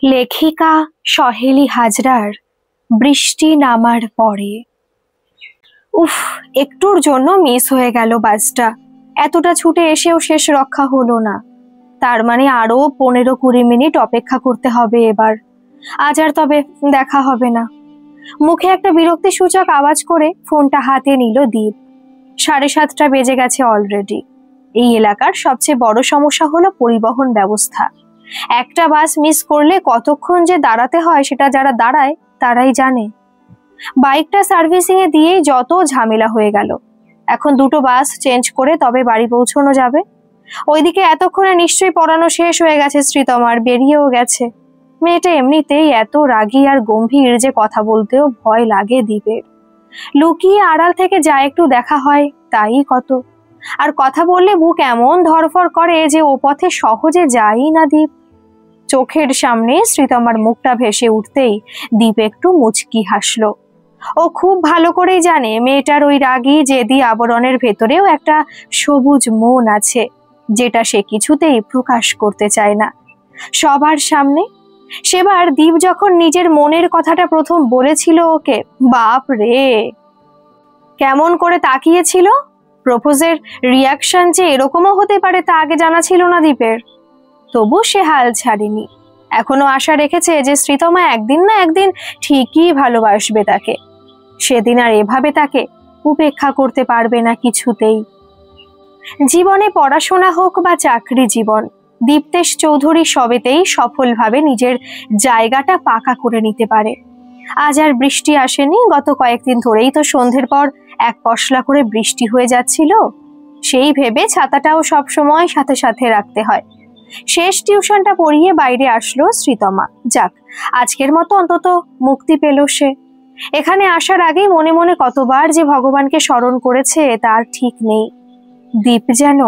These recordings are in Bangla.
লেখিকা সহেলি হাজরার বৃষ্টি নামার পরে। উফ, একটুর জন্য মিস হয়ে গেল বাসটা। এতটা ছুটে এসেও শেষ রক্ষা হলো না। তার মানে আরো 15-20 মিনিট অপেক্ষা করতে হবে এবার। আজ আর তবে দেখা হবে না। মুখে একটা বিরক্তিসূচক আওয়াজ করে ফোনটা হাতে নিল দীপ। 7:30 বেজে গেছে অলরেডি। এই এলাকার সবচেয়ে বড় সমস্যা হলো পরিবহন ব্যবস্থা। একটা বাস মিস করলে কতক্ষণ যে দাঁড়াতে হয় সেটা যারা দাঁড়ায় তারাই জানে। বাইকটা সার্ভিসিং এ দিয়েই যত ঝামেলা হয়ে গেল। এখন 2টো বাস চেঞ্জ করে তবে বাড়ি পৌঁছানো যাবে। ওইদিকে এতক্ষণে নিশ্চয়ই পড়ানো শেষ হয়ে গেছে শ্রীতমার, বেরিয়েও গেছে। মেয়েটা এমনিতেই এত রাগী আর গম্ভীর যে কথা বলতেও ভয় লাগে দীপের। লুকিয়ে আড়াল থেকে যা একটু দেখা হয় তাই কত। আর কথা বললে বুক এমন ধরফড় করে যে ও পথে সহজে যাই না দীপ। চোখের সামনে শ্রীতমার মুখটা ভেসে উঠতেই দীপ একটু মুচকি হাসলো। ও খুব ভালো করেই জানে মেয়েটার ওই রাগী জেদি আবরণের ভেতরেও একটা সবুজ মন আছে, যেটা সে কিছুতেই প্রকাশ করতে চায় না সবার সামনে। সেবার দীপ যখন নিজের মনের কথাটা প্রথম বলেছিল ওকে, বাপ রে কেমন করে তাকিয়েছিল। প্রপোজের রিয়াকশন যে এরকমও হতে পারে তা আগে জানা ছিল না দীপের। তবু সে হাল ছাড়েনি। এখনো আশা রেখেছে যে শ্রীতমা একদিন না একদিন ঠিকই ভালোবাসবে তাকে। সেদিন আর এভাবে তাকে উপেক্ষা করতে পারবে না কিছুতেই। জীবনে পড়াশোনা হোক বা চাকরি জীবন, দীপ্তেশ চৌধুরী সবেতেই সফলভাবে নিজের জায়গাটা পাকা করে নিতে পারে। আজ আর বৃষ্টি আসেনি। গত কয়েকদিন ধরেই তো সন্ধ্যের পর এক পশলা করে বৃষ্টি হয়ে যাচ্ছিল। সেই ভেবে ছাতাটাও সবসময় সাথে সাথে রাখতে হয়। শেষ টিউশনটা পড়িয়ে বাইরে আসলো শ্রীতমা। যাক, আজকের মতো অন্তত মুক্তি পেল সে। এখানে আসার আগেই মনে মনে কতবার যে ভগবানকে স্মরণ করেছে তার ঠিক নেই। দীপ যেন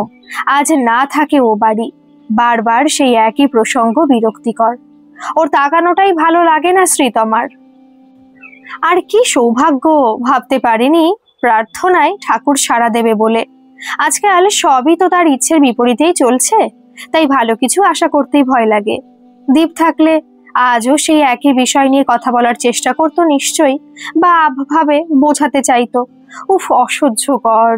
আজ না থাকে ও বাড়ি। বারবার সেই একই প্রসঙ্গ বিরক্তিকর। ওর তাকানোটাই ভালো লাগে না শ্রীতমার। আর কি সৌভাগ্য, ভাবতে পারিনি প্রার্থনায় ঠাকুর সাড়া দেবে বলে। আজকাল সবই তো তার ইচ্ছের বিপরীতেই চলছে, তাই ভালো কিছু আশা করতেই ভয় লাগে। দীপ থাকলে আজও সেই একই বিষয় নিয়ে কথা বলার চেষ্টা করতো নিশ্চয়ই, বা ভাবে বোঝাতে চাইতো। উফ, অসহ্যকর।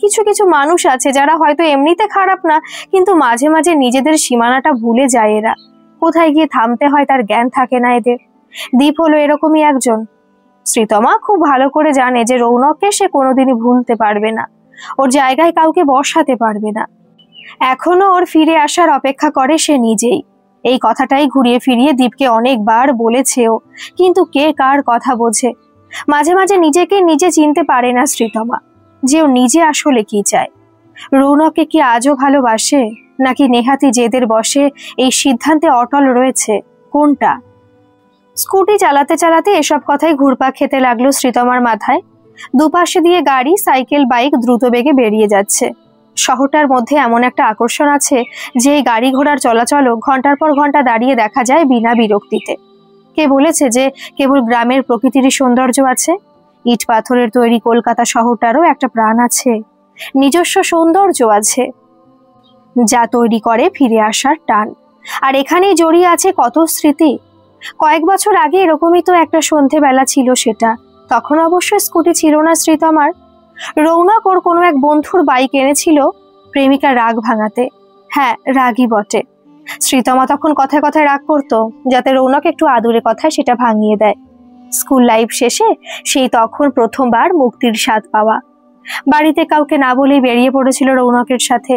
কিছু কিছু মানুষ আছে যারা হয়তো এমনিতে খারাপ না, কিন্তু মাঝে মাঝে নিজেদের সীমানাটা ভুলে যায় এরা। কোথায় গিয়ে থামতে হয় তার জ্ঞান থাকে না এদের। দীপ হলো এরকমই একজন। শ্রীতমা খুব ভালো করে জানে যে রৌনককে সে কোনোদিনই ভুলতে পারবে না, ওর জায়গায় কাউকে বসাতে পারবে না। এখনো ওর ফিরে আসার অপেক্ষা করে সে নিজেই। এই কথাটাই ঘুরিয়ে ফিরিয়ে দীপকে অনেকবার বলেছেও, কিন্তু কে কার কথা বোঝে। মাঝে মাঝে নিজেকে নিজে চিনতে পারে না শ্রীতমা, যে ও নিজে আসলে কি চায়। রৌনককে কি আজও ভালোবাসে, নাকি নেহাতি জেদের বশে এই সিদ্ধান্তে অটল রয়েছে? কোনটা? স্কুটি চালাতে চালাতে এসব কথাই ঘুরপাক খেতে লাগলো শ্রীতমার মাথায়। দুপাশে দিয়ে গাড়ি, সাইকেল, বাইক দ্রুত বেগে বেরিয়ে যাচ্ছে। শহরটার মধ্যে এমন একটা আকর্ষণ আছে যে গাড়ি ঘোড়ার চলাচলও ঘন্টার পর ঘন্টা দাঁড়িয়ে দেখা যায় বিনা বিরক্তিতে। কে বলেছে যে কেবল গ্রামের প্রকৃতিরই সৌন্দর্য আছে? ইট পাথরের তৈরি কলকাতা শহরটারও একটা প্রাণ আছে, নিজস্ব সৌন্দর্য আছে, যা তৈরি করে ফিরে আসার টান। আর এখানেই জড়িয়ে আছে কত স্মৃতি। কয়েক বছর আগে এরকমই তো একটা সন্ধেবেলা ছিল সেটা। তখন অবশ্য স্কুটি ছিল না শ্রীতমার। রৌনক ওর কোনো এক বন্ধুর বাইক এনেছিল প্রেমিকার রাগ ভাঙাতে। হ্যাঁ, রাগই বটে। শ্রীতমা তখন কথায় কথায় রাগ করতো যাতে রৌনক একটু আদুরে কথায় সেটা ভাঙিয়ে দেয়। স্কুল লাইফ শেষে সেই তখন প্রথমবার মুক্তির স্বাদ পাওয়া। বাড়িতে কাউকে না বলেই বেরিয়ে পড়েছিল রৌনকের সাথে।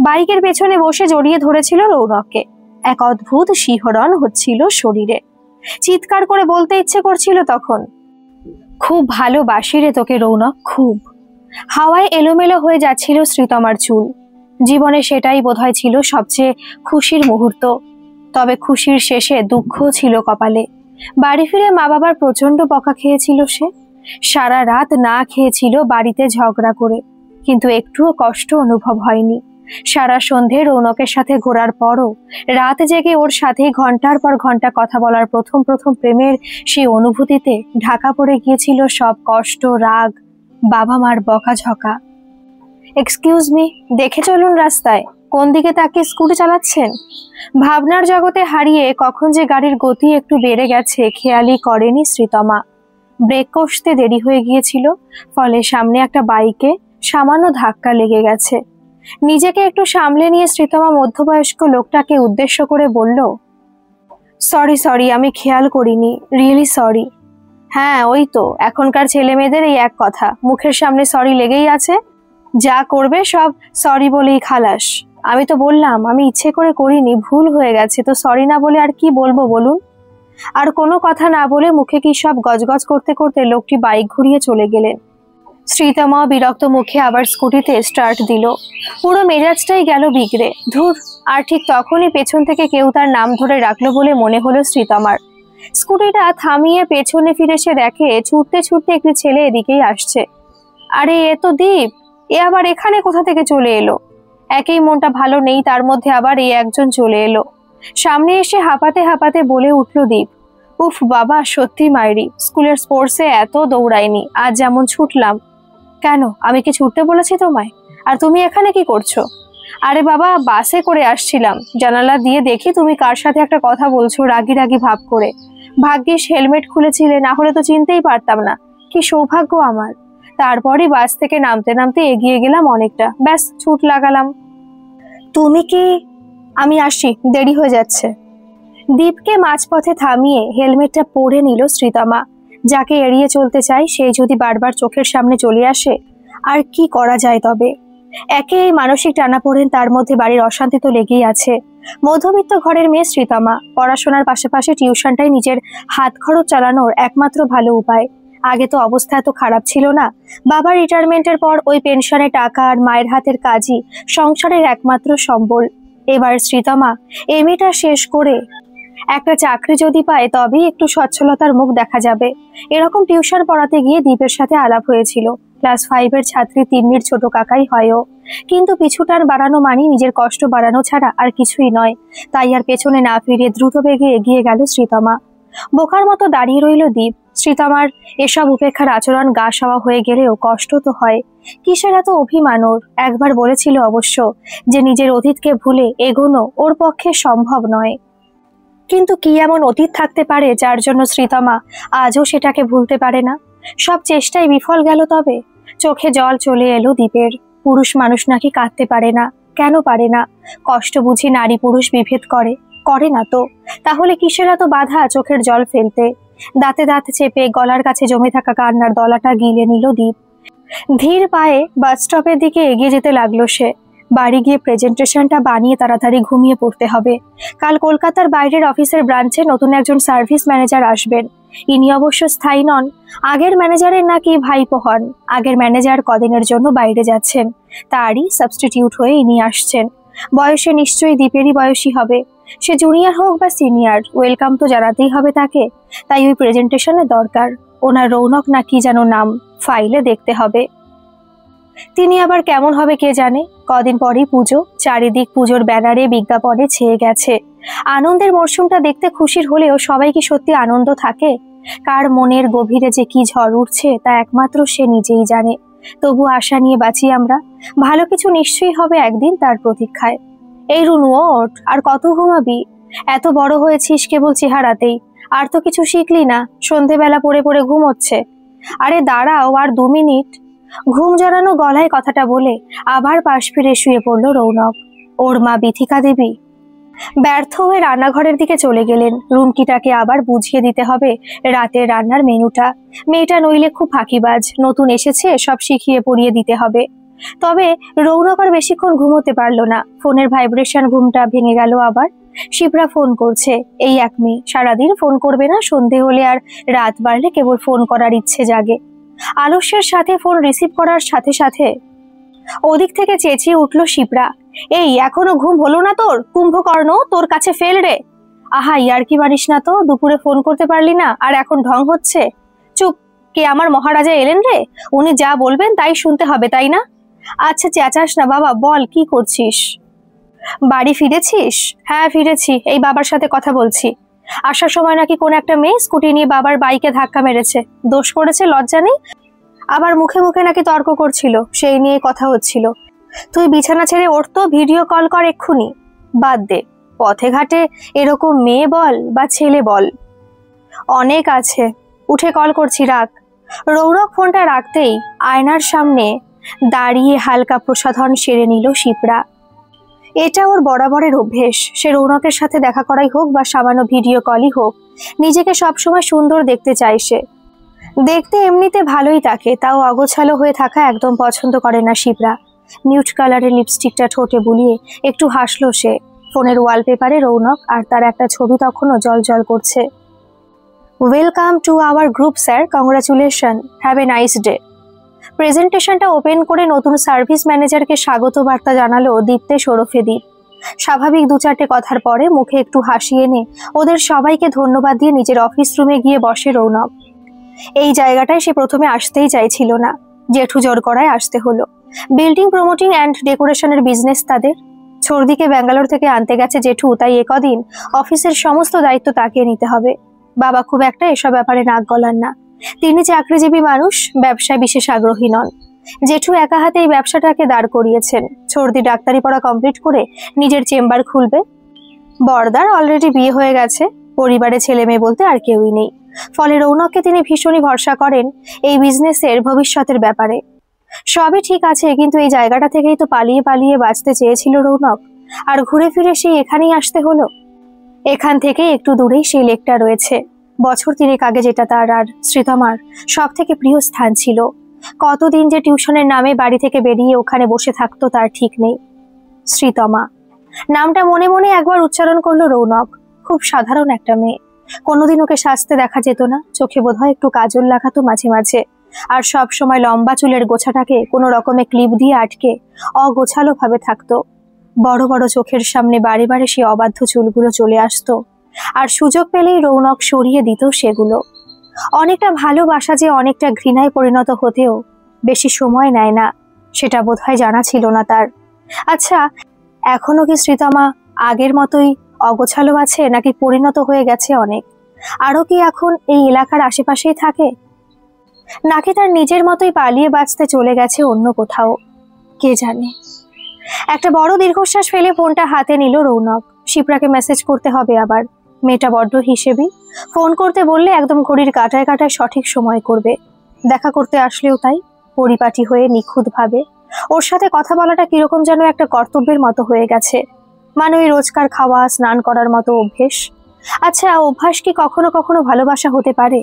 বাইকের পেছনে বসে জড়িয়ে ধরেছিল রৌনককে। এক অদ্ভুত শিহরণ হচ্ছিল শরীরে। চিৎকার করে বলতে ইচ্ছে করছিল তখন, খুব ভালোবাসি রে তোকে রৌনক, খুব। হাওয়ায় এলোমেলো হয়ে যাচ্ছিল শ্রীতমার চুল। জীবনে সেটাই বোধহয় ছিল সবচেয়ে খুশির মুহূর্ত। তবে খুশির শেষে দুঃখ ছিল কপালে। বাড়ি ফিরে মা বাবার প্রচন্ড বকা খেয়েছিল সে। সারা রাত না খেয়েছিল বাড়িতে ঝগড়া করে, কিন্তু একটুও কষ্ট অনুভব হয়নি। সারা সন্ধে রৌনকের সাথে ঘোরার পরও রাত জেগে ওর সাথে ঘন্টার পর ঘন্টা কথা বলার প্রথম প্রথম প্রেমের সেই অনুভূতিতে ঢাকা পড়ে গিয়েছিল সব কষ্ট, রাগ, বাবা মার বকাঝকা। এক্সকিউজ মি, দেখে চলুন রাস্তায়। কোন দিকে তাকিয়ে স্কুটি চালাচ্ছেন? ভাবনার জগতে হারিয়ে কখন যে গাড়ির গতি একটু বেড়ে গেছে খেয়ালই করেনি শ্রীতমা। ব্রেক কষতে দেরি হয়ে গিয়েছিল, ফলে সামনে একটা বাইকে সামান্য ধাক্কা লেগে গেছে। নিজেকে একটু সামলে নিয়ে শ্রীতমা মধ্যবয়স্ক লোকটাকে উদ্দেশ্য করে বলল, সরি, আমি খেয়াল করিনি, রিয়েলি সরি। হ্যাঁ, ওই তো, এখনকার ছেলে মেয়েদের এই এক কথা, মুখের সামনে সরি লেগেই আছে, যা করবে সব সরি বলেই খালাস। আমি তো বললাম আমি ইচ্ছে করে করিনি, ভুল হয়ে গেছে, তো সরি না বলে আর কি বলবো বলুন। আর কোনো কথা না বলে মুখে কি সব গজগজ করতে করতে লোকটি বাইক ঘুরিয়ে চলে গেলেন। শ্রীতমা বিরক্ত মুখে আবার স্কুটিতে স্টার্ট দিল। পুরো মেজাজটাই গেল বিগড়ে। ধুর! আর ঠিক তখনই পেছন থেকে কেউ তার নাম ধরে রাখলো বলে মনে হলো শ্রীতমার। স্কুটিটা থামিয়ে পেছনে ফিরে সে দেখে ছুটতে ছুটতে একটি ছেলে এদিকেই আসছে। আরে এ তো দীপ, এ আবার এখানে কোথা থেকে চলে এলো? একেই মনটা ভালো নেই, তার মধ্যে আবার এই একজন চলে এলো। সামনে এসে হাঁপাতে হাঁপাতে বলে উঠল দীপ, উফ বাবা, সত্যি মাইরি, স্কুলের স্পোর্টসে এত দৌড়াইনি, আজ যেমন ছুটলাম। কেন, আমি কি ছুটতে বলেছি তোমায়? আর তুমি এখানে কি করছো? আরে বাবা, বাসে করে আসছিলাম, জানালা দিয়ে দেখি তুমি কার সাথে একটা কথা বলছো রাগি রাগি ভাব করে। ভাগ্যিস হেলমেট খুলেছিলে, না হলে তো চিনতেই পারতাম না। কি সৌভাগ্য আমার। তারপরই বাস থেকে নামতে নামতে এগিয়ে গেলাম অনেকটা, ব্যাস ছুট লাগালাম। তুমি কি? আমি আসি, দেরি হয়ে যাচ্ছে। দীপকে মাঝপথে থামিয়ে হেলমেটটা পরে নিল শ্রীতমা। যাকে এড়িয়ে চলতে চাই সেই যদি বারবার চোখের সামনে চলে আসে, আর কি করা যায় তবে? একে এই মানসিক টানাপোড়েন, তার মধ্যে বাড়ির অশান্তি তো লেগেই আছে। মধ্যবিত্ত ঘরের মেয়ে শ্রীতমা, পড়াশোনার পাশাপাশি টিউশনটাই নিজের হাত খরচ চালানোর একমাত্র ভালো উপায়। আগে তো অবস্থা এত খারাপ ছিল না। বাবার রিটায়ারমেন্টের পর ওই পেনশনের টাকা আর মায়ের হাতের কাজই সংসারের একমাত্র সম্বল। এবার শ্রীতমা এমএটা শেষ করে একটা চাকরি যদি পায় তবেই একটু সচ্ছলতার মুখ দেখা যাবে। এরকম টিউশন পড়াতে গিয়ে দীপের সাথে আলাপ হয়েছিল। ক্লাস 5-এর ছাত্রী তিন্নির ছোট কাকাই হয়ও, কিন্তু পিছুটার বাড়ানো মানে নিজের কষ্ট বাড়ানো ছাড়া আর কিছুই নয়। তাই আর পেছনে না ফিরে দ্রুত বেগে এগিয়ে গেল শ্রীতমা। বোকার মতো দাঁড়িয়ে রইল দীপ। শ্রীতমার এসব উপেক্ষার আচরণ গা সওয়া হয়ে গেলেও কষ্ট তো হয়। কিসের এত অভিমান ওর? একবার বলেছিল অবশ্য যে নিজের অতীতকে ভুলে এগোনো ওর পক্ষে সম্ভব নয়। কিন্তু কি এমন অতীত থাকতে পারে যার জন্য শ্রীতমা আজও সেটাকে ভুলতে পারে না? সব চেষ্টাই বিফল গেল তবে। চোখে জল চলে এলো দীপের। পুরুষ মানুষ নাকি কাঁদতে পারে না? কেন পারে না? কষ্ট বুঝি নারী পুরুষ বিভেদ করে? করে না তো। তাহলে কিসের এত বাধা চোখের জল ফেলতে? দাঁতে দাঁত চেপে গলার কাছে জমে থাকা কান্নার দলাটা গিলে নিল দীপ। ধীর পায়ে বাস স্টপের দিকে এগিয়ে যেতে লাগলো সে। বাড়ি গিয়ে প্রেজেন্টেশনটা বানিয়ে তাড়াতাড়ি ঘুমিয়ে পড়তে হবে। কাল কলকাতার বাইরের অফিসের ব্রাঞ্চে নতুন একজন সার্ভিস ম্যানেজার আসবেন। ইনি অবশ্য স্থায়ী নন। আগের ম্যানেজারের নাকি ভাইপো হন। আগের ম্যানেজার কদিনের জন্য বাইরে যাচ্ছেন, তারই সাবস্টিটিউট হয়ে ইনি আসছেন। বয়সে নিশ্চয়ই দীপেরই বয়সী হবে। সে জুনিয়র হোক বা সিনিয়র, ওয়েলকাম তো জানাতেই হবে তাকে। তাই ওই প্রেজেন্টেশনের দরকার। ওনার রৌনক না কি যেন নাম, ফাইলে দেখতে হবে। তিনি আবার কেমন হবে কে জানে। কদিন পরেই পুজো, চারিদিক পুজোর ব্যানারে বিজ্ঞাপনে ছেয়ে গেছে। আনন্দের মরশুমটা দেখতে খুশির হলেও সবাই কি সত্যি আনন্দ থাকে? কার মনের গভীরে যে কি ঝড় উঠছে তা একমাত্র সে নিজেই জানে। তবু আশা নিয়ে বাঁচি আমরা। ভালো কিছু নিশ্চয়ই হবে একদিন, তার প্রতীক্ষায়। এই রুনু, ওঠ, আর কত ঘুমাবি? এত বড় হয়েছিস কেবল চেহারাতেই, আর তো কিছু শিখলি না। সন্ধেবেলা পড়ে পড়ে ঘুম হচ্ছে। আরে দাঁড়াও, আর 2 মিনিট। ঘুম জড়ানো গলায় কথাটা বলে আবার পাশ ফিরে শুয়ে পড়ল রৌনক। ওর মা বিথিকা দেবী ব্যর্থ হয়ে রান্নাঘরের দিকে চলে গেলেন। রুমকিটাকে আবার বুঝিয়ে দিতে হবে রাতের রান্নার মেনুটা। মেয়েটা নইলে খুব ফাঁকিবাজ, নতুন এসেছে, সব শিখিয়ে পড়িয়ে দিতে হবে। তবে রৌনক আর বেশিক্ষণ ঘুমোতে পারল না। ফোনের ভাইব্রেশন ঘুমটা ভেঙে গেল আবার। শিপ্রা ফোন করছে। এই এক মেয়ে, সারাদিন ফোন করবে না, সন্ধে হলে আর রাত বাড়লে কেবল ফোন করার ইচ্ছে জাগে। আলস্যের সাথে ফোন রিসিভ করার সাথে সাথে ওদিক থেকে চেঁচিয়ে উঠল শিপ্রা, এই এখনো ঘুম হলো না তোর? কুম্ভকর্ণ, তোর কাছে ফেল রে। আহা, ইয়ার কি মারিস না তো, দুপুরে ফোন করতে পারলি না আর এখন ঢং হচ্ছে? চুপ। কে আমার মহারাজা এলেন রে? উনি যা বলবেন তাই শুনতে হবে, তাই না? আচ্ছা চেঁচাস না বাবা, বল কি করছিস? বাড়ি ফিরেছিস? হ্যাঁ ফিরেছি, এই বাবার সাথে কথা বলছি। আসার সময় নাকি কোন একটা মেয়ে স্কুটি নিয়ে বাবার বাইকে ধাক্কা মেরেছে। দোষ করেছে, লজ্জা নেই? আবার মুখে মুখে নাকি তর্ক করছিল, সেই নিয়ে কথা হচ্ছিল। তুই বিছানা ছেড়ে ওঠতো, ভিডিও কল কর এক্ষুনি। বাদ দে, পথে ঘাটে এরকম মেয়ে বল বা ছেলে বল, অনেক আছে, উঠে কল করছি, রাখ। রৌনক ফোনটা রাখতেই আয়নার সামনে দাঁড়িয়ে হালকা প্রসাধন সেরে নিল শিপ্রা। এটা ওর বরাবরের অভ্যেস। সে রৌনকের সাথে দেখা করাই হোক বা সামান্য ভিডিও কলই হোক, নিজেকে সবসময় সুন্দর দেখতে চায় সে। দেখতে এমনিতে ভালোই তাকে, তাও অগোছালো হয়ে থাকা একদম পছন্দ করে না শিপ্রা। নিউড কালারের লিপস্টিকটা ঠোঁটে বুলিয়ে একটু হাসলো সে। ফোনের ওয়ালপেপারে রৌনক আর তার একটা ছবি তখনও জলজল করছে। Welcome to our group sir, congratulation, have a nice day. প্রেজেন্টেশনটা ওপেন করে নতুন সার্ভিস ম্যানেজারকে স্বাগত বার্তা জানালো দীপ্তেশ ওরফে দীপ। স্বাভাবিক দু চারটে কথার পরে মুখে একটু হাসি এনে ওদের সবাইকে ধন্যবাদ দিয়ে নিজের অফিস রুমে গিয়ে বসে রৌনক। এই জায়গাটায় সে প্রথমে আসতেই চাইছিল না, জেঠু জোর করায় আসতে হলো। বিল্ডিং প্রমোটিং অ্যান্ড ডেকোরেশনের বিজনেস তাদের। ছর্দিকে ব্যাঙ্গালোর থেকে আনতে গেছে জেঠু, তাই একদিন অফিসের সমস্ত দায়িত্ব তাকে নিতে হবে। বাবা খুব একটা এসব ব্যাপারে নাক গলান না, তিনি চাকরিজীবী মানুষ, ব্যবসায় বিশেষ আগ্রহী নন। জেঠু একা হাতে এই ব্যবসাটাকে দাঁড় করিয়েছেন। ছর্দি ডাক্তারি পড়া কমপ্লিট করে নিজের চেম্বার খুলবে। বড়দার অলরেডি বিয়ে হয়ে গেছে, পরিবারে ছেলে মেয়ে বলতে আর কেউই নেই। ফলে রৌনককে তিনি ভীষণই ভরসা করেন এই বিজনেসের ভবিষ্যতের ব্যাপারে। সবই ঠিক আছে, কিন্তু এই জায়গাটা থেকেই তো পালিয়ে পালিয়ে বাঁচতে চেয়েছিল রৌনক, আর ঘুরে ফিরে সেই এখানেই আসতে হলো। এখান থেকে একটু দূরেই সেই লেকটা রয়েছে, বছর 3 আগে যেটা তার আর শ্রীতমার সব থেকে প্রিয় স্থান ছিল। কতদিন যে টিউশনের নামে বাড়ি থেকে বেরিয়ে ওখানে বসে থাকতো তার ঠিক নেই। শ্রীতমা নামটা মনে মনে একবার উচ্চারণ করলো রৌনক। খুব সাধারণ একটা মেয়ে, কোনোদিন ওকে সাজতে দেখা যেত না, চোখে বোধহয় একটু কাজল লাগাতো মাঝে মাঝে, আর সব সময় লম্বা চুলের গোছাটাকে কোনো রকমে ক্লিপ দিয়ে আটকে অগোছালো ভাবে থাকতো। বড় বড় চোখের সামনে বারে বারে সে অবাধ্য চুলগুলো চলে আসতো, আর সুযোগ পেলেই রৌনক সরিয়ে দিত সেগুলো। অনেকটা ভালোবাসা যে অনেকটা ঘৃণায় পরিণত হতেও বেশি সময় নেয় না, সেটা বোধহয় জানা ছিল না তার। আচ্ছা, এখনো কি শ্রীতমা আগের মতোই অগোছালো আছে, নাকি পরিণত হয়ে গেছে অনেক? আরো কি এখন এই এলাকার আশেপাশেই থাকে, নাকি তার নিজের মতোই পালিয়ে বাঁচতে চলে গেছে অন্য কোথাও? কে জানে। একটা বড় দীর্ঘশ্বাস ফেলে ফোনটা হাতে নিল রৌনক। শিপ্রাকে মেসেজ করতে হবে আবার। মেয়েটা বড্ড হিসেবি, ফোন করতে বললে একদম ঘড়ির কাঁটায় কাঁটায় সঠিক সময় করবে। দেখা করতে আসলেও তাই, পরিপাটি হয়ে নিখুঁত ভাবে। ওর সাথে কথা বলাটা কিরকম যেন একটা কর্তব্যের মতো হয়ে গেছে, মানে ওই রোজকার খাওয়া স্নান করার মতো অভ্যেস। আচ্ছা, অভ্যাস কি কখনো কখনো ভালোবাসা হতে পারে,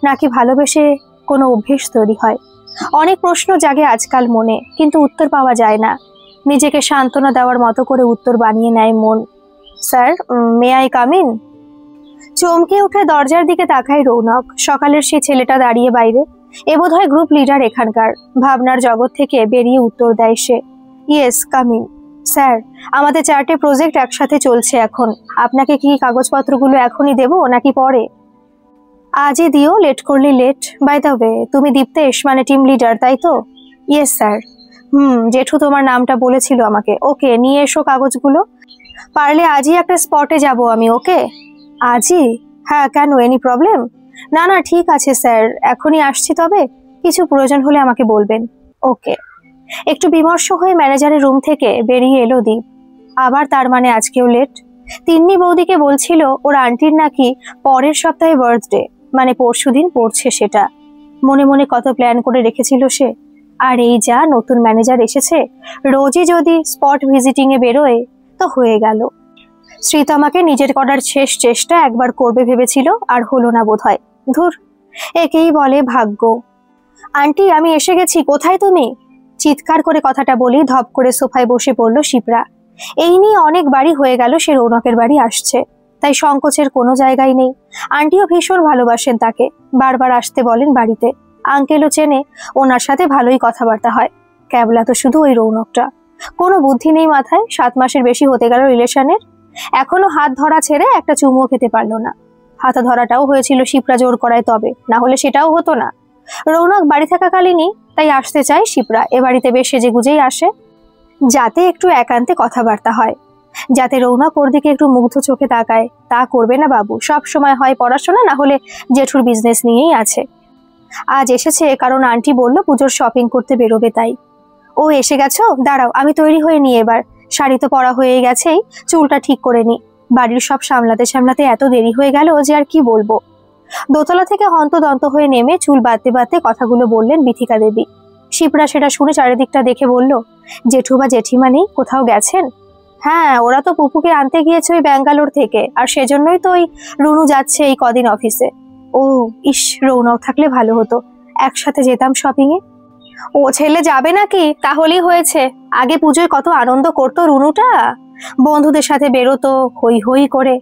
নাকি ভালোবেসে কোনো অভ্যেস তৈরি হয়? অনেক প্রশ্ন জাগে আজকাল মনে, কিন্তু উত্তর পাওয়া যায় না। নিজেকে সান্ত্বনা দেওয়ার মতো করে উত্তর বানিয়ে নেয় মন। Sir, may I come in? চমকে উঠে দরজার দিকে তাকায় রৌনক। সকালের সেই ছেলেটা দাঁড়িয়ে বাইরে, এ বোধহয় গ্রুপ লিডার এখানকার। ভাবনার জগৎ থেকে বেরিয়ে উত্তর দেয় সে, ইয়েস কাম ইন। স্যার, আমাদের 4টে প্রজেক্ট একসাথে চলছে এখন। আপনাকে কি কাগজপত্রগুলো এখনই দেবো নাকি পরে? আজই দিও, লেট করলে লেট। বাই দ্য ওয়ে, তুমি দীপ্তেশ মানে টিম লিডার, তাই তো? Yes sir. জেঠু তোমার নামটা বলেছিল আমাকে। ওকে, নিয়ে এসো কাগজগুলো। পারলে আজই একটা স্পটে যাব আমি। ওকে? আজই? হ্যাঁ, কেন, এনি প্রবলেম? না না, ঠিক আছে স্যার, এখনই আসছি, তবে কিছু প্রয়োজন হলে আমাকে বলবেন। ওকে। একটু বিমর্ষ হয়ে ম্যানেজারের রুম থেকে বেরিয়ে এলো দীপ। আবার তার মানে আজকেও লেট। তিন্নি বৌদিকে বলছিল ওর আন্টির নাকি পরের সপ্তাহে বার্থডে, মানে পরশুদিন পড়ছে সেটা। মনে মনে কত প্ল্যান করে রেখেছিল সে। আর এই যা নতুন ম্যানেজার এসেছে, রোজই যদি স্পট ভিজিটিং এ বেরোয় তো হয়ে গেল। শ্রীতমাকে নিজের করার শেষ চেষ্টা একবার করবে ভেবেছিল, আর হলো না বোধহয়। ধুর, একেই বলে ভাগ্য। আন্টি, আমি এসে গেছি, কোথায় তুমি? চিৎকার করে কথাটা বলি ধপ করে সোফায় বসে পড়ল শিপ্রা। এই নিয়ে অনেক বাড়ি হয়ে গেল সে রৌনকের বাড়ি আসছে, তাই সংকোচের কোনো জায়গায় নেই। আন্টিও ভীষণ ভালোবাসেন তাকে, বারবার আসতে বলেন বাড়িতে। আঙ্কেলও চেনে, ওনার সাথে ভালোই কথাবার্তা হয়। ক্যাবলা তো শুধু ওই রৌনকটা, কোনো বুদ্ধি নেই মাথায়। 7 মাসের বেশি হতে গেল রিলেশনের, এখনো হাত ধরা ছেড়ে একটা চুমুও খেতে পারলো না। হাতা ধরাটাও হয়েছিল শিপ্রা জোর করায়, তবে না হলে সেটাও হতো না। রৌনক বাড়ি থাকাকালীনই তাই আসতে চায় শিপ্রা। এ বাড়িতে বেশ সেজে গুজেই আসে, যাতে একটু একান্তে কথাবার্তা হয়, যাতে রৌনক ওর দিকে একটু মুগ্ধ চোখে তাকায়। তা করবে না বাবু, সব সময় হয় পড়াশোনা, না হলে জেঠুর বিজনেস নিয়েই আছে। আজ এসেছে কারণ আন্টি বলল পুজোর শপিং করতে বেরোবে, তাই। ও এসে গেছো, দাঁড়াও আমি তৈরি হয়ে নিই এবার। শাড়ি তো পরা হয়ে গেছেই, চুলটা ঠিক করে নি। বাড়ির সব সামলাতে সামলাতে এত দেরি হয়ে গেল যে আর কি বলবো। দোতলা থেকে হন্তদন্ত হয়ে নেমে চুল বাঁধতে বাঁধতে কথাগুলো বললেন বিথিকা দেবী। শিপ্রা সেটা শুনে চারিদিকটা দেখে বলল, জেঠু বা জেঠিমা নেই, কোথাও গেছেন? হ্যাঁ, ওরা তো পুপুকে আনতে গিয়েছে ওই ব্যাঙ্গালোর থেকে, আর সেজন্যই তো ওই রুনু যাচ্ছে এই কদিন অফিসে। ও ইস, রৌনক থাকলে ভালো হতো, একসাথে যেতাম শপিং এ। ও ছেলে যাবে নাকি? তাহলেই হয়েছে। আগে পুজোয় কত আনন্দ করতো রুনুটা, বন্ধুদের সাথে বেরোতো হই হই করে।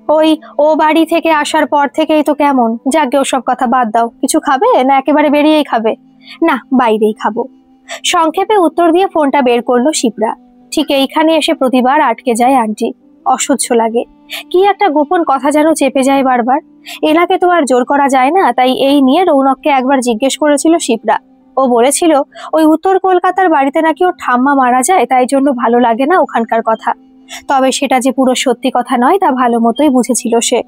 ওই ও বাড়ি থেকে আসার পর থেকেই তো কেমন। যাকে ওসব কথা বাদ দাও, কিছু খাবে না একেবারে বেরিয়েই খাবে? না, বাইরেই খাবো। সংক্ষেপে উত্তর দিয়ে ফোনটা বের করলো শিপ্রা। ঠিক এইখানে এসে প্রতিবার আটকে যায় আন্টি। অসহ্য লাগে, কি একটা গোপন কথা যেন চেপে যায় বারবার। এনাকে তো আর জোর করা যায় না, তাই এই নিয়ে রৌনককে একবার জিজ্ঞেস করেছিল শিপ্রা। ও বলেছিল ওই উত্তর কলকাতার বাড়িতে নাকি ওর ঠাম্মা মারা যায়, তাই জন্য ভালো লাগে না ওখানকার কথা। তবে সেটা যে পুরো সত্যি কথা নয় তা ভালো মতোই বুঝেছিল সে।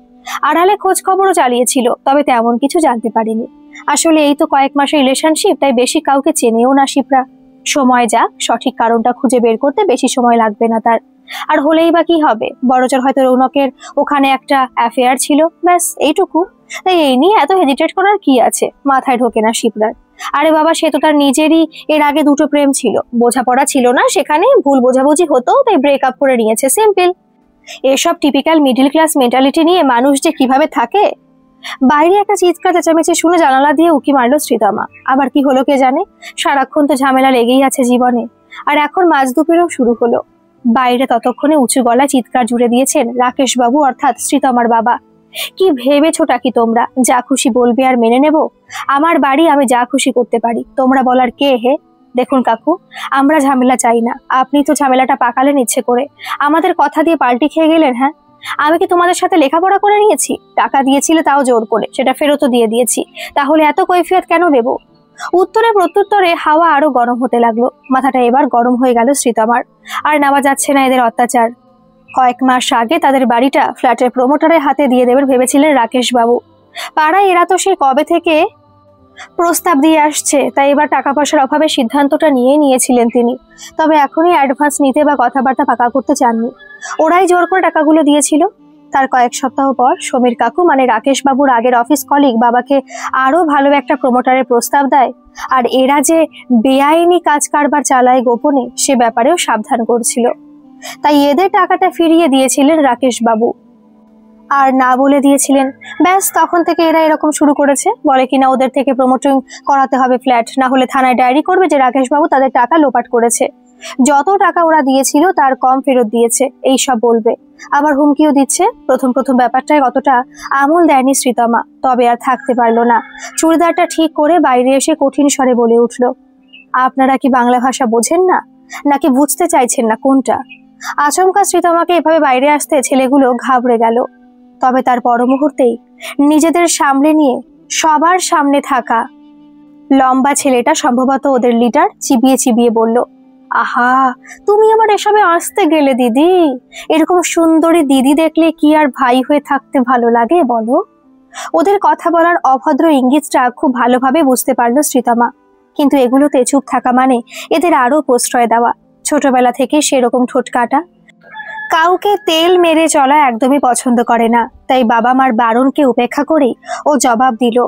আড়ালে খোঁজ খবরও চালিয়েছিল, তবে তেমন কিছু জানতে পারেনি। আসলে এই তো কয়েক মাসের রিলেশনশিপ, তাই বেশি কাউকে চেনেও না শিপ্রা। সময় যাক, সঠিক কারণটা খুঁজে বের করতে বেশি সময় লাগবে না তার। আর হলেই বা কি হবে, বড়জোর হয়তো রৌনকের ওখানে একটা অ্যাফেয়ার ছিল, ব্যাস এইটুকু। তাই এই নিয়ে এত হেজিটেট করার কি আছে, মাথায় ঢোকে না শিপ্রার। আরে বাবা, সে তো তার নিজেরই এর আগে দুটো প্রেম ছিল, বোঝাপড়া ছিল না, সেখানে ভুল বোঝাবুঝি হতো, তাই ব্রেকআপ করে নিয়েছে, সিম্পল। এসব টিপিক্যাল মিডল ক্লাস মেন্টালিটি নিয়ে মানুষ যে কিভাবে থাকে। বাইরে একটা চিৎকার চেঁচামেচি শুনে জানালা দিয়ে উকি মারলো শ্রীতমা। আবার কি হলো কে জানে, সারাক্ষণ তো ঝামেলা লেগেই আছে জীবনে, আর এখন মাঝ দুপুরেও শুরু হলো। বাইরে ততক্ষণে উঁচু গলায় চিৎকার জুড়ে দিয়েছেন রাকেশ বাবু, অর্থাৎ শ্রীতমার বাবা। কি ভেবেছোটা কি তোমরা, যা খুশি বলবে আর মেনে নেব? আমার বাড়ি, আমি যা খুশি করতে পারি, তোমরা বলার কে হে? দেখুন কাকু, আমরা ঝামেলা চাই না, আপনি তো ঝামেলাটা পাকালেন ইচ্ছে করে, আমাদের কথা দিয়ে পাল্টি খেয়ে গেলেন। হ্যাঁ, আমি কি তোমাদের সাথে লেখাপড়া করে নিয়েছি? টাকা দিয়েছিলে তাও জোর করে, সেটা ফেরতও দিয়ে দিয়েছি, তাহলে এত কৈফিয়ত কেন দেব? উত্তরে প্রত্যুত্তরে হাওয়া আরো গরম হতে লাগলো। মাথাটা এবার গরম হয়ে গেল শ্রীতমার। আর নেওয়া যাচ্ছে না এদের অত্যাচার। কয়েক মাস আগে তাদের বাড়িটা ফ্ল্যাটের প্রমোটারের হাতে দিয়ে দেবেন ভেবেছিলেন রাকেশ বাবু। পাড়ায় এরা তো সেই কবে থেকে প্রস্তাব দিয়ে আসছে, তাই এবার টাকা পয়সার অভাবে সিদ্ধান্তটা নিয়েছিলেন তিনি। তবে এখনই অ্যাডভান্স নিতে বা কথাবার্তা পাকা করতে চাননি। ওরাই জোর করে টাকাগুলো দিয়েছিল। তার কয়েক সপ্তাহ পর সমীর কাকু, মানে রাকেশ বাবুর আগের অফিস কলিগ, বাবাকে আরো ভালো একটা প্রমোটারের প্রস্তাব দেয়। আর এরা যে বেআইনি কাজ কারবার চালায় গোপনে, সে ব্যাপারেও সাবধান করছিল। তাই এদের টাকাটা ফিরিয়ে দিয়েছিলেন রাকেশ বাবু, আর না বলে দিয়েছিলেন। ব্যাস, তখন থেকে এরা এরকম শুরু করেছে, বলে কিনা ওদের থেকে প্রমোটিং করাতে হবে ফ্ল্যাট, না হলে থানায় ডায়েরি করবে যে রাকেশ বাবু তাদের টাকা লোপাট করেছে। যত টাকা ওরা দিয়েছিল তার কম ফেরত দিয়েছে, এই সব বলবে। আবার হুমকিও দিচ্ছে। প্রথম ব্যাপারটায় কতটা আমল দেয়নি শ্রীতমা, তবে আর থাকতে পারলো না। চুড়িদারটা ঠিক করে বাইরে এসে কঠিন স্বরে বলে উঠল, আপনারা কি বাংলা ভাষা বোঝেন না, নাকি বুঝতে চাইছেন না, কোনটা? আচমকা শ্রীতমাকে এভাবে বাইরে আসতে ছেলেগুলো ঘাবড়ে গেল। তবে তার পর মুহূর্তেই নিজেদের সামলে নিয়ে সবার সামনে থাকা লম্বা ছেলেটা, সম্ভবত ওদের লিডার, চিবিয়ে চিবিয়ে বলল, আহা, তুমি আবার এসবে আসতে গেলে দিদি? এরকম সুন্দরী দিদি দেখলে কি আর ভাই হয়ে থাকতে ভালো লাগে বলো? ওদের কথা বলার অভদ্র ইঙ্গিতটা খুব ভালোভাবে বুঝতে পারলো শ্রীতমা। কিন্তু এগুলোতে চুপ থাকা মানে এদের আরো প্রশ্রয় দেওয়া। ছোটবেলা থেকে সেরকম ঠোঁট কাটা, কাউকে তেল মেরে চলা একদমই পছন্দ করে না। তাই বাবা মার বারণকে উপেক্ষা করেই ও জবাব দিল,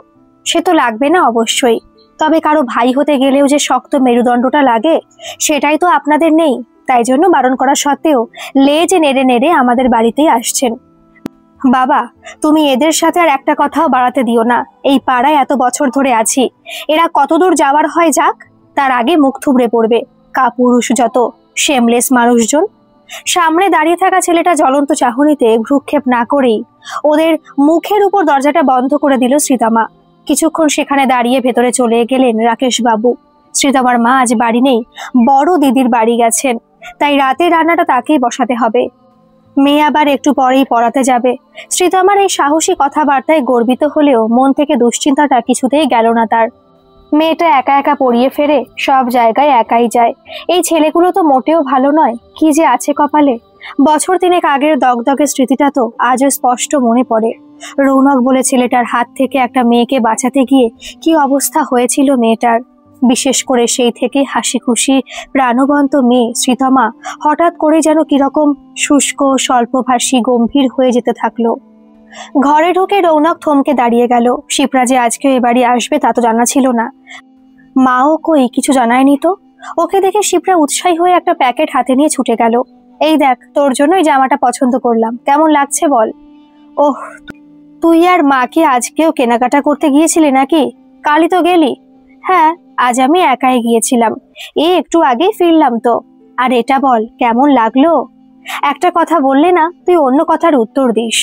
সে তো লাগবে না অবশ্যই, তবে কারো ভাই হতে গেলেও যে শক্ত মেরুদণ্ডটা লাগে সেটাই তো আপনাদের নেই। তাই জন্য বারণ করা সত্ত্বেও লেজ নেড়ে নেড়ে আমাদের বাড়িতেই আসছেন। বাবা, তুমি এদের সাথে আর একটা কথাও বাড়াতে দিও না। এই পাড়ায় এত বছর ধরে আছি, এরা কতদূর যাওয়ার হয় যাক, তার আগে মুখ থুবড়ে পড়বে কাপুরুষ যত শেমলেস মানুষজন। সামনে দাঁড়িয়ে থাকা ছেলেটা জ্বলন্ত চাহনিতে ভ্রুক্ষেপ না করেই ওদের মুখের উপর দরজাটা বন্ধ করে দিল শ্রীতমা। কিছুক্ষণ সেখানে দাঁড়িয়ে ভেতরে চলে গেলেন রাকেশ বাবু। শ্রীতমার মা আজ বাড়ি নেই, বড় দিদির বাড়ি গেছেন, তাই রাতে রান্নাটা তাকেই বসাতে হবে। মেয়ে আবার একটু পরেই পড়াতে যাবে। শ্রীতমার এই সাহসী কথাবার্তায় গর্বিত হলেও মন থেকে দুশ্চিন্তাটা কিছুতেই গেল না তার। মেয়েটা একা একা পড়িয়ে ফেরে, সব জায়গায় একাই যায়। এই ছেলেগুলো তো মোটেও ভালো নয়, কি যে আছে কপালে। বছর তিনেক আগের দগদগে স্মৃতিটা তো আজও স্পষ্ট মনে পড়ে। রৌনক বলে ছেলেটার হাত থেকে একটা মেয়েকে বাঁচাতে গিয়ে কি অবস্থা হয়েছিল মেয়েটার। বিশেষ করে সেই থেকে হাসি খুশি প্রাণবন্ত মেয়ে শ্রীতমা হঠাৎ করে যেন কিরকম শুষ্ক স্বল্পভাষী গম্ভীর হয়ে যেতে থাকলো। ঘরে ঢুকে রৌনক থমকে দাঁড়িয়ে গেল। শিপ্রা যে আজকে এ বাড়ি আসবে তা তো জানা ছিল না। মাও কই কিছু জানায়নি তো। ওকে দেখে শিপ্রা উৎসাহী হয়ে একটা প্যাকেট হাতে নিয়ে ছুটে গেল। এই দেখ, তোর জন্য এই জামাটা পছন্দ করলাম, কেমন লাগছে বল। ওহ, তুই আর মা কি আজকেও কেনাকাটা করতে গিয়েছিলি নাকি? কালই তো গেলি। হ্যাঁ, আজ আমি একাই গিয়েছিলাম, একটু আগেই ফিরলাম তো। আর এটা বল, কেমন লাগলো? একটা কথা বললে না, তুই অন্য কথার উত্তর দিস।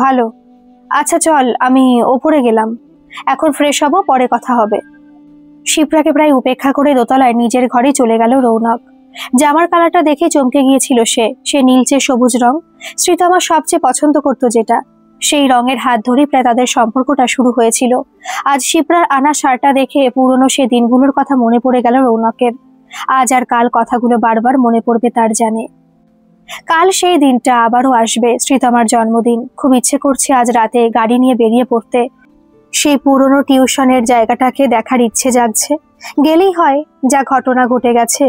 ভালো। আচ্ছা চল, আমি ওপরে গেলাম, এখন ফ্রেশ হব, পরে কথা হবে। শিপ্রাকে প্রায় উপেক্ষা করে দোতলায় নিজের ঘরে চলে গেল রৌনক। জামার কালারটা দেখে চমকে গিয়েছিল সে নীলচে সবুজ রং, শ্রীতমা সবচেয়ে পছন্দ করত যেটা। সেই রঙের হাত ধরে প্রায় তাদের সম্পর্কটা শুরু হয়েছিল। আজ শিপ্রার আনা শাড়িটা দেখে পুরনো সে দিনগুলোর কথা মনে পড়ে গেল রৌনকের। আজ আর কাল কথাগুলো বারবার মনে পড়বে তার, জানে। কাল সেই দিনটা আবারও আসবে, শ্রীতমার জন্মদিন। খুব ইচ্ছে করছে আজ রাতে গাড়ি নিয়ে বেরিয়ে পড়তে। সেই পুরনো টিউশনের জায়গাটাকে দেখার ইচ্ছে জাগছে। গেলেই হয়, যা ঘটনা ঘটে গেছে।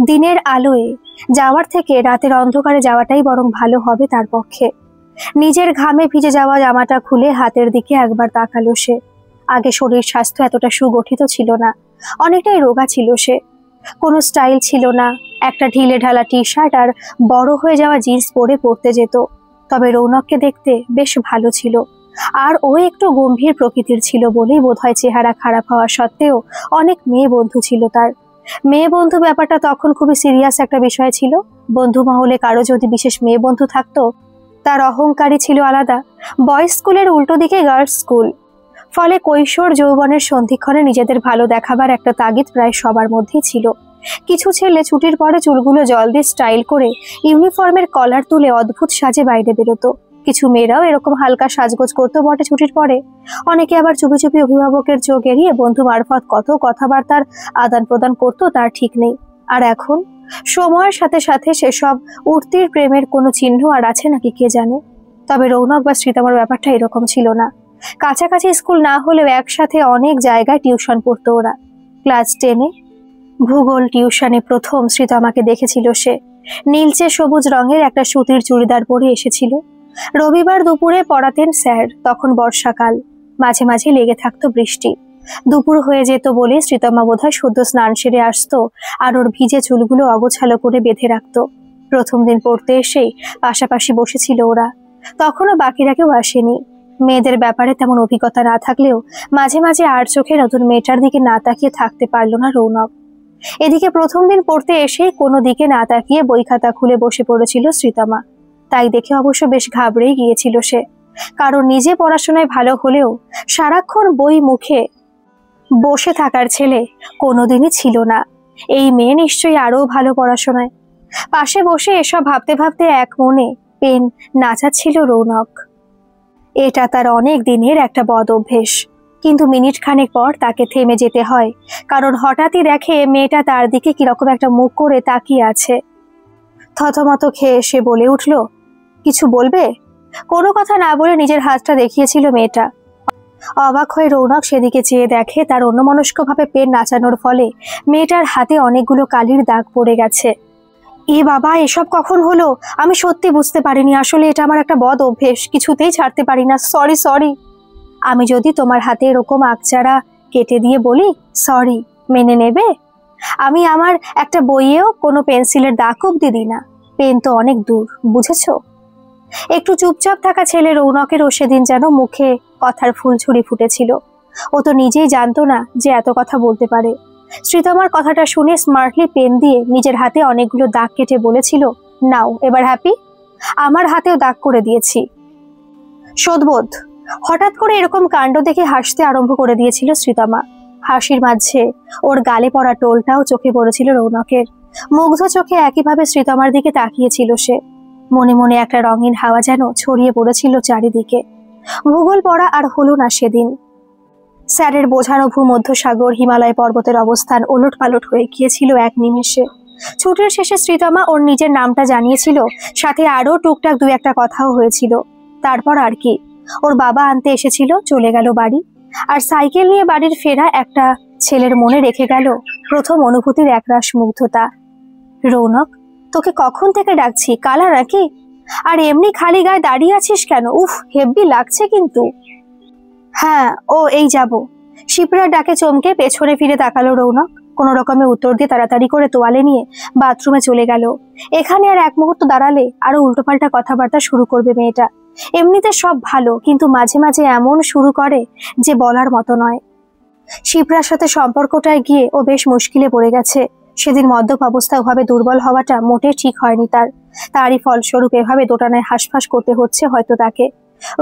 দিনের আলোয় যাওয়ার থেকে রাতের অন্ধকারে যাওয়াটাই বরং ভালো হবে তার পক্ষে। নিজের ঘামে ভিজে যাওয়া জামাটা খুলে হাতের দিকে একবার তাকালো সে। আগে শরীর স্বাস্থ্য এতটা সুগঠিত ছিল না, অনেকটাই রোগা ছিল সে। কোনো স্টাইল ছিল না, একটা ঢিলে ঢালা টি শার্ট আর বড় হয়ে যাওয়া জিন্স পরে পড়তে যেত। তবে রৌনককে দেখতে বেশ ভালো ছিল, আর ও একটু গম্ভীর প্রকৃতির ছিল বলেই বোধহয় চেহারা খারাপ হওয়া সত্ত্বেও অনেক মেয়ে বন্ধু ছিল তার। মেয়ে বন্ধু ব্যাপারটা তখন খুবই সিরিয়াস একটা বিষয় ছিল। বন্ধু মহলে কারো যদি বিশেষ মেয়ে বন্ধু থাকতো, তার অহংকারী ছিল আলাদা। বয়েজ স্কুলের উল্টো দিকে গার্লস স্কুল, ফলে কৈশোর যৌবনের সন্ধিক্ষণে নিজেদের ভালো দেখাবার একটা তাগিদ প্রায় সবার মধ্যেই ছিল। কিছু ছেলে ছুটির পরে চুলগুলো জল দিয়ে স্টাইল করে ইউনিফর্মের কলার তুলে অদ্ভুত সাজে বাইরে বেরোতো। কিছু মেয়েরাও এরকম হালকা সাজগোজ করতো বটে ছুটির পরে। অনেকে আবার চুপি চুপি অভিভাবকের চোখ এড়িয়ে বন্ধু মারফত কত কথাবার্তার আদান প্রদান করতো তার ঠিক নেই। আর এখন সময়ের সাথে সাথে সেসব উঠতির প্রেমের কোনো চিহ্ন আর আছে নাকি কে জানে। তবে রৌনক বা শ্রীতমার ব্যাপারটা এরকম ছিল না। কাছাকাছি স্কুল না হলেও একসাথে অনেক জায়গায় টিউশন পড়তো ওরা। ক্লাস 10-এ ভূগোল টিউশনে প্রথম শ্রীতমাকে দেখেছিল সে। নীলচে সবুজ রঙের একটা সুতির চুড়িদার পরে এসেছিল। রবিবার দুপুরে পড়াতেন স্যার, তখন বর্ষাকাল, মাঝে মাঝে লেগে থাকতো বৃষ্টি। দুপুর হয়ে যেত বলে শ্রীতমা বোধহয় সদ্য স্নান সেরে আসতো আর ওর ভিজে চুলগুলো অগোছালো করে বেঁধে রাখতো। প্রথম দিন পড়তে এসেই পাশাপাশি বসেছিল ওরা, তখনও বাকিরা কেউ আসেনি। মেয়েদের ব্যাপারে তেমন অভিজ্ঞতা না থাকলেও মাঝে মাঝে আর চোখে নতুন মেয়েটার দিকে না তাকিয়ে থাকতে পারল না রৌনক। এদিকে প্রথম দিন পড়তে এসে কোনো দিকে না তাকিয়ে বই খাতা খুলে বসে পড়েছিল শ্রীতমা। তাই দেখে অবশ্য বেশ ঘাবড়েই গিয়েছিল সে, কারণ নিজে পড়াশোনায় ভালো হলেও সারাক্ষণ বই মুখে বসে থাকার ছেলে কোনোদিনই ছিল না। এই মেয়ে নিশ্চয়ই আরো ভালো পড়াশোনায়। পাশে বসে এসব ভাবতে ভাবতে এক মনে পেন নাচাচ্ছিল রৌনক। এটা তার অনেক দিনের একটা বদ অভ্যেস, কিন্তু মিনিট খানেক পর তাকে থেমে যেতে হয়, কারণ হঠাৎই দেখে মেয়েটা তার দিকে কিরকম একটা মুখ করে তাকিয়ে আছে। থতমত খেয়ে সে বলে উঠল, কিছু বলবে? কোনো কথা না বলে নিজের হাতটা দেখিয়েছিল মেয়েটা। অবাক হয়ে রৌনক সেদিকে চেয়ে দেখে তার অন্যমনস্কভাবে পেন নাচানোর ফলে মেয়েটার হাতে অনেকগুলো কালির দাগ পড়ে গেছে। এ বাবা, এসব কখন হলো? আমি সত্যি বুঝতে পারিনি, আসলে এটা আমার একটা বদ অভ্যেস, কিছুতেই ছাড়তে পারি না। সরি। আমি যদি তোমার হাতে এরকম আকচারা কেটে দিয়ে বলি সরি, মেনে নেবে? আমি আমার একটা বইয়েও কোনো পেন্সিলের দাগ অব্দি দিই না, পেন তো অনেক দূর, বুঝেছো? একটু চুপচাপ থাকা ছেলে রৌনকেরও সেদিন যেন মুখে কথার ফুলঝুরি ফুটেছিল। ও তো নিজেই জানতো না যে এত কথা বলতে পারে। শ্রীতমার কথাটা শুনে স্মার্টলি পেন দিয়ে নিজের হাতে অনেকগুলো দাগ কেটে বলেছিল, নাও এবার হ্যাপি? আমার হাতেও দাগ করে দিয়েছি। শোধবোধ। হঠাৎ করে এরকম কাণ্ড দেখে হাসতে আরম্ভ করে দিয়েছিল শ্রীতমা। হাসির মাঝে ওর গালে পড়া টোলটাও চোখে পড়েছিল রৌনকের। মুগ্ধ চোখে একইভাবে শ্রীতমার দিকে তাকিয়েছিল সে। মনে মনে একটা রঙিন হাওয়া যেন ছড়িয়ে পড়েছিল চারিদিকে। ভূগোল পড়া আর হলো না সেদিন। স্যারের বোঝানো ভূমধ্যসাগর হিমালয় পর্বতের অবস্থান ওলট পালট হয়ে গিয়েছিল এক নিমেষে। ছুটির শেষে শ্রীতমা ওর নিজের নামটা জানিয়েছিল, সাথে আরো টুকটাক দুই একটা কথাও হয়েছিল। তারপর আর কি, ওর বাবা আনতে এসেছিল, চলে গেল বাড়ি। আর সাইকেল নিয়ে বাড়ির ফেরা একটা ছেলের মনে রেখে গেল প্রথম অনুভূতির একরাশ মুগ্ধতা। রৌনক, তোকে কখন থেকে ডাকছি, কালা নাকি? আর এমনি খালি গায়ে দাঁড়িয়ে আছিস কেন? উফ, হেব্বি লাগছে কিন্তু। হ্যাঁ, ও এই যাব। শিপ্রার ডাকে চমকে পেছনে ফিরে তাকালো রৌনক। কোনো রকমে উত্তর দিয়ে তাড়াতাড়ি করে তোয়ালে নিয়ে বাথরুমে চলে গেল। এখানে আর এক মুহূর্ত দাঁড়ালে আরো উল্টোপাল্টা কথাবার্তা শুরু করবে মেয়েটা। এমনিতে সব ভালো, কিন্তু মাঝে মাঝে এমন শুরু করে যে বলার মতো নয়। শিপ্রার সাথে সম্পর্কটায় গিয়ে ও বেশ মুশকিলে পড়ে গেছে। সেদিন মদ্যপ অবস্থায় ওভাবে দুর্বল হওয়াটা মোটেই ঠিক হয়নি তারই ফলস্বরূপ এভাবে দোটানায় হাঁসফাঁস করতে হচ্ছে হয়তো তাকে।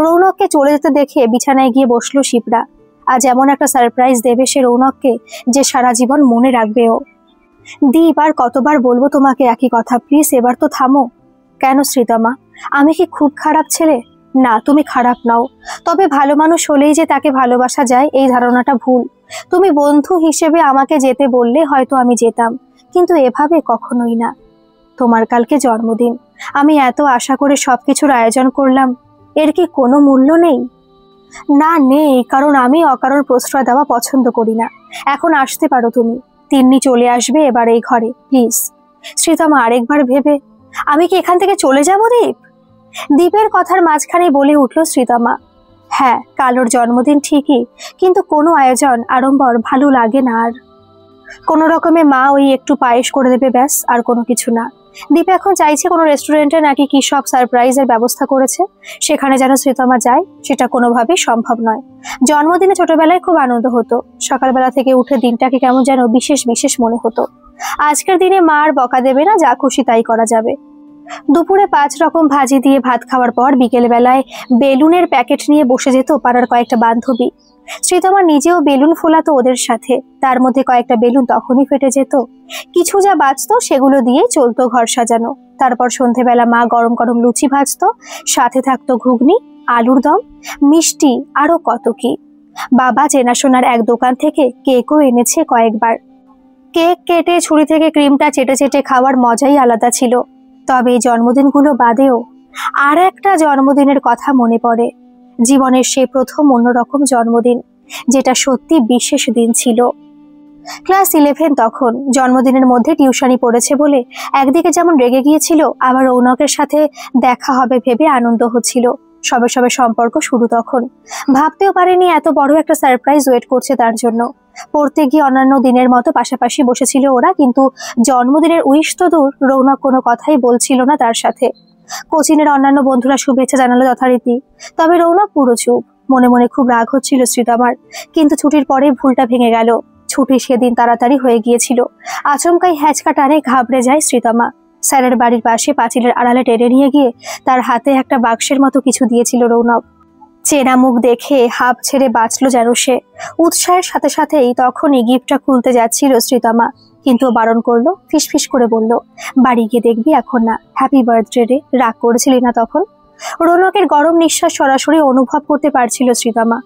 রৌনককে চলে যেতে দেখে বিছানায় গিয়ে বসলো শিপ্রা। আজ এমন একটা সারপ্রাইজ দেবে সে রৌনককে যে সারা জীবন মনে রাখবে ও। দীপ, আর কতবার বলবো তোমাকে একই কথা, প্লিজ এবার তো থামো। কেন শ্রীতমা, আমি কি খুব খারাপ ছেলে? না, তুমি খারাপ নাও, তবে ভালো মানুষ হলেই যে তাকে ভালোবাসা যায় এই ধারণাটা ভুল। তুমি বন্ধু হিসেবে আমাকে যেতে বললে হয়তো আমি যেতাম, কিন্তু এভাবে কখনোই না। তোমার কালকে জন্মদিন, আমি এত আশা করে সবকিছুর আয়োজন করলাম, এর কি কোনো মূল্য নেই? না নেই, কারণ আমি অকারণ প্রশ্রয় দেওয়া পছন্দ করি না। এখন আসতে পারো তুমি, তিন্নি চলে আসবে এবার এই ঘরে, প্লিজ। শ্রীতমা আরেকবার ভেবে, আমি কি এখান থেকে চলে যাব দীপ? দীপের কথার মাঝখানে বলে উঠল শ্রীতমা, হ্যাঁ কালোর জন্মদিন ঠিকই, কিন্তু কোনো আয়োজন আড়ম্বর ভালো লাগে না। আর কোনো রকমে মা ওই একটু পায়েস করে দেবে, ব্যাস, আর কোনো কিছু না। দীপ এখন চাইছে কোনো রেস্টুরেন্টে নাকি কি সব সারপ্রাইজের ব্যবস্থা করেছে, সেখানে যেন শ্রীতমা যায়, সেটা কোনোভাবেই সম্ভব নয়। জন্মদিনে ছোটবেলায় খুব আনন্দ হতো, সকালবেলা থেকে উঠে দিনটাকে কেমন যেন বিশেষ বিশেষ মনে হতো। আজকের দিনে মা আর বকা দেবে না, যা খুশি তাই করা যাবে। দুপুরে 5 রকম ভাজি দিয়ে ভাত খাওয়ার পর বিকেল বেলায় বেলুনের প্যাকেট নিয়ে বসে যেত পাড়ার কয়েকটা বান্ধবী। শ্রীতমা নিজেও বেলুন ফোলাতো ওদের সাথে, তার মধ্যে কয়েকটা বেলুন তখনই ফেটে যেত। কিছু যা বাঁচতো সেগুলো দিয়ে চলতো ঘর সাজানো। তারপর সন্ধেবেলা মা গরম গরম লুচি ভাজতো, সাথে থাকতো ঘুগনি, আলুর দম, মিষ্টি, আরো কত কি। বাবা চেনাশোনার এক দোকান থেকে কেকও এনেছে কয়েকবার। কেক কেটে ছুরি থেকে ক্রিমটা চেটে চেটে খাওয়ার মজাই আলাদা ছিল। তবে এই জন্মদিনগুলো বাদেও আর একটা জন্মদিনের কথা মনে পড়ে, জীবনের সেই প্রথম অন্যরকম জন্মদিন, যেটা সত্যি বিশেষ দিন ছিল। ক্লাস 11 তখন। জন্মদিনের মধ্যে টিউশনি পড়েছে বলে একদিকে যেমন রেগে গিয়েছিল, আবার রৌনকের সাথে দেখা হবে ভেবে আনন্দ হচ্ছিল। সবে সবে সম্পর্ক শুরু তখন। ভাবতেও পারেনি এত বড় একটা সারপ্রাইজ ওয়েট করছে তার জন্য। পড়তে গিয়ে অন্যান্য দিনের মতো পাশাপাশি বসেছিল ওরা, কিন্তু জন্মদিনের উইশ তো দূর, রৌনক কোনো কথাই বলছিল না তার সাথে। কোচিনের অন্যান্য বন্ধুরা শুভেচ্ছা জানালো যথারীতি, তবে রৌনক পুরো চুপ। মনে মনে খুব রাগ হচ্ছিল শ্রীতমার, কিন্তু ছুটির পরে ভুলটা ভেঙে গেল। ছুটি সেদিন তাড়াতাড়ি হয়ে গিয়েছিল। আচমকাই হ্যাচকা টানে ঘাবড়ে যায় শ্রীতমা। স্যারের বাড়ির পাশে পাঁচিলের আড়ালে টেনে নিয়ে গিয়ে তার হাতে একটা বাক্সের মতো কিছু দিয়েছিল রৌনক। চেনা মুখ দেখে হাঁপ ছেড়ে বাঁচল যেন সে। উৎসাহের সাথে সাথেই তখনই গিফটটা খুলতে যাচ্ছিল শ্রীতমা, কিন্তু বারণ করলো, ফিসফিস করে বলল, বাড়ি গিয়ে দেখবি, এখন না। হ্যাপি বার্থডে রে, রাগ করেছিলি না তখন? রৌনকের গরম নিঃশ্বাস সরাসরি অনুভব করতে পারছিল শ্রীতমা।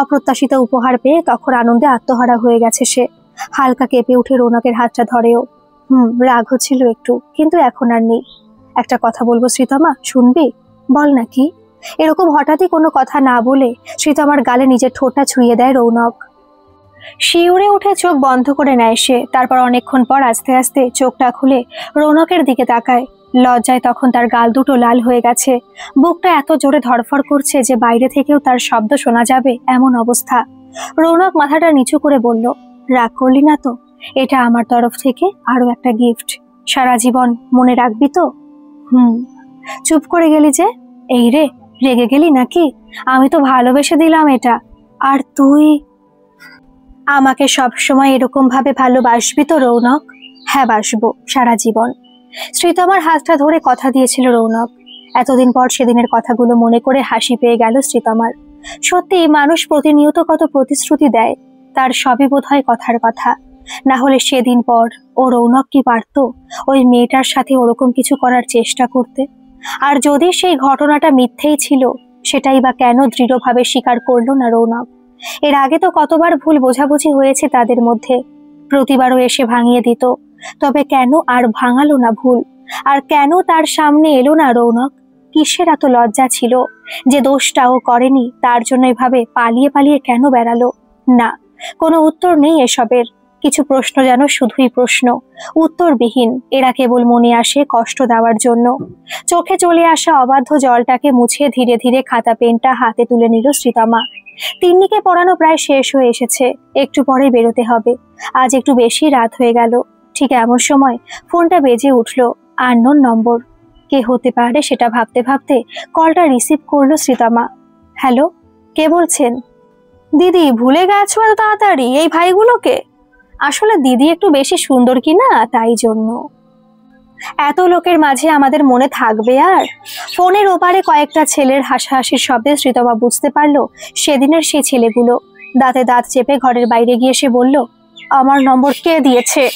অপ্রত্যাশিত উপহার পেয়ে তখন আনন্দে আত্মহারা হয়ে গেছে সে। হালকা কেঁপে উঠে রৌনকের হাতটা ধরেও। রাগ হচ্ছিল একটু, কিন্তু এখন আর নেই। একটা কথা বলবো শ্রীতমা, শুনবি? বল নাকি। এরকম হঠাৎই কোনো কথা না বলে শ্রীতমার গালে নিজের ঠোঁটটা ছুঁয়ে দেয় রৌনক। শিউরে উঠে চোখ বন্ধ করে নেয় সে। তারপর অনেকক্ষণ পর আস্তে আস্তে চোখটা খুলে রৌনকের দিকে তাকায়। লজ্জায় তখন তার গাল দুটো লাল হয়ে গেছে। বুকটা এত জোরে ধড়ফড় করছে যে বাইরে থেকেও তার শব্দ শোনা যাবে এমন অবস্থা। রৌনক মাথাটা নিচু করে বলল, রাগ করলি না তো? এটা আমার তরফ থেকে আরো একটা গিফট, সারা জীবন মনে রাখবি তো? চুপ করে গেলি যে? এই রে, রেগে গেলি নাকি? আমি তো ভালোবেসে দিলাম এটা। আর তুই আমাকে সবসময় এরকম ভাবে ভালোবাসবি তো রৌনক? হ্যাঁ বাসবো, সারা জীবন। শ্রীতমার হাতটা ধরে কথা দিয়েছিল রৌনক। এতদিন পর সেদিনের কথাগুলো মনে করে হাসি পেয়ে গেল শ্রীতমার। সত্যি মানুষ প্রতিনিয়ত কত প্রতিশ্রুতি দেয়, তার সবই বোধ হয় কথার কথা। না হলে সেদিন পর ও রৌনক কি পারত ওই মেয়েটার সাথে ওরকম কিছু করার চেষ্টা করতে? আর যদি সেই ঘটনাটা মিথ্যেই ছিল, সেটাই বা কেন দৃঢ়ভাবে স্বীকার করলো না রৌনক? এর আগে তো কতবার ভুল বোঝাবুঝি হয়েছে তাদের মধ্যে, প্রতিবারও এসে ভাঙিয়ে দিত। তবে কেন আর ভাঙালো না ভুল? আর কেন তার সামনে এলো না রৌনক? কিসের এত লজ্জা ছিল যে দোষটাও করেনি, তার জন্য এভাবে পালিয়ে পালিয়ে কেন বেড়ালো? না, কোনো উত্তর নেই এসবের। কিছু প্রশ্ন যেন শুধুই প্রশ্ন, উত্তরবিহীন। এরা কেবল মনে আসে কষ্ট দেওয়ার জন্য। চোখে চলে আসা অবাধ্য জলটাকে মুছে ধীরে ধীরে খাতা পেনটা হাতে তুলে নিল শ্রীতমা। তিন্নিকে পড়ানো প্রায় শেষ হয়ে এসেছে, একটু পরে বেরোতে হবে। আজ একটু বেশি রাত হয়ে গেল। ঠিক এমন সময় ফোনটা বেজে উঠল। আননোন নম্বর। কে হতে পারে সেটা ভাবতে ভাবতে কলটা রিসিভ করলো শ্রীতমা। হ্যালো, কে বলছেন? দিদি, ভুলে গেছো এত তাড়াতাড়ি এই ভাইগুলোকে? আসলে দিদি একটু বেশি সুন্দর কি না, তাই জন্য। এত লোকের মাঝে আমাদের মনে থাকবে আর? ফোনের ওপারে কয়েকটা ছেলের হাসাহাসির শব্দে শ্রীতমা বুঝতে পারলো সেদিনের সেই ছেলেগুলো। দাঁতে দাঁত চেপে ঘরের বাইরে গিয়ে সে বলল, আমার নম্বর কে দিয়েছে?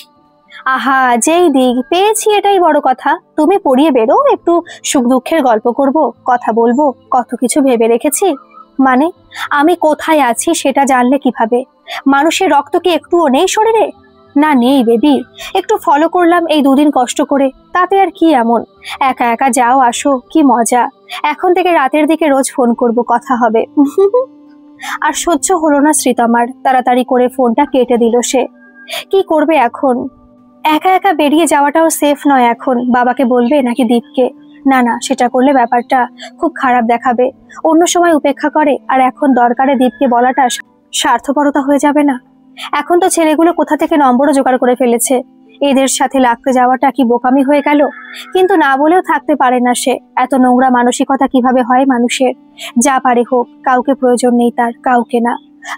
আহা, যেই দিক পেয়েছি এটাই বড় কথা। তুমি পড়িয়ে বেরো, একটু সুখ দুঃখের গল্প করব, কথা বলবো, কত কিছু ভেবে রেখেছি। মানে আমি কোথায় আছি সেটা জানলে কিভাবে? মানুষের রক্ত কি একটুও নেই শরীরে? না, নেই বেবি। একটু ফলো করলাম এই দুদিন কষ্ট করে, তাতে আর কি এমন? একা একা যাও আসো, কি মজা। এখন থেকে রাতের দিকে রোজ ফোন করব, কথা হবে। আর সহ্য হলো না শ্রীতমার, তাড়াতাড়ি করে ফোনটা কেটে দিল সে। কি করবে এখন? একা একা বেরিয়ে যাওয়াটাও সেফ নয় এখন। বাবাকে বলবে নাকি দীপকে? না না, সেটা করলে ব্যাপারটা খুব খারাপ দেখাবে। অন্য সময় উপেক্ষা করে, আর এখন দরকারে দীপকে বলাটা স্বার্থপরতা হয়ে যাবে না? এখন তো ছেলেগুলো কোথা থেকে নম্বরও জোগাড় করে ফেলেছে। এদের সাথে লাগতে যাওয়াটা কি বোকামি হয়ে গেল? কিন্তু না বলেও থাকতে পারে না সে। এত নোংরা মানসিকতা কিভাবে হয় মানুষের? যা পারে হোক, কাউকে প্রয়োজন নেই তার, কাউকে না।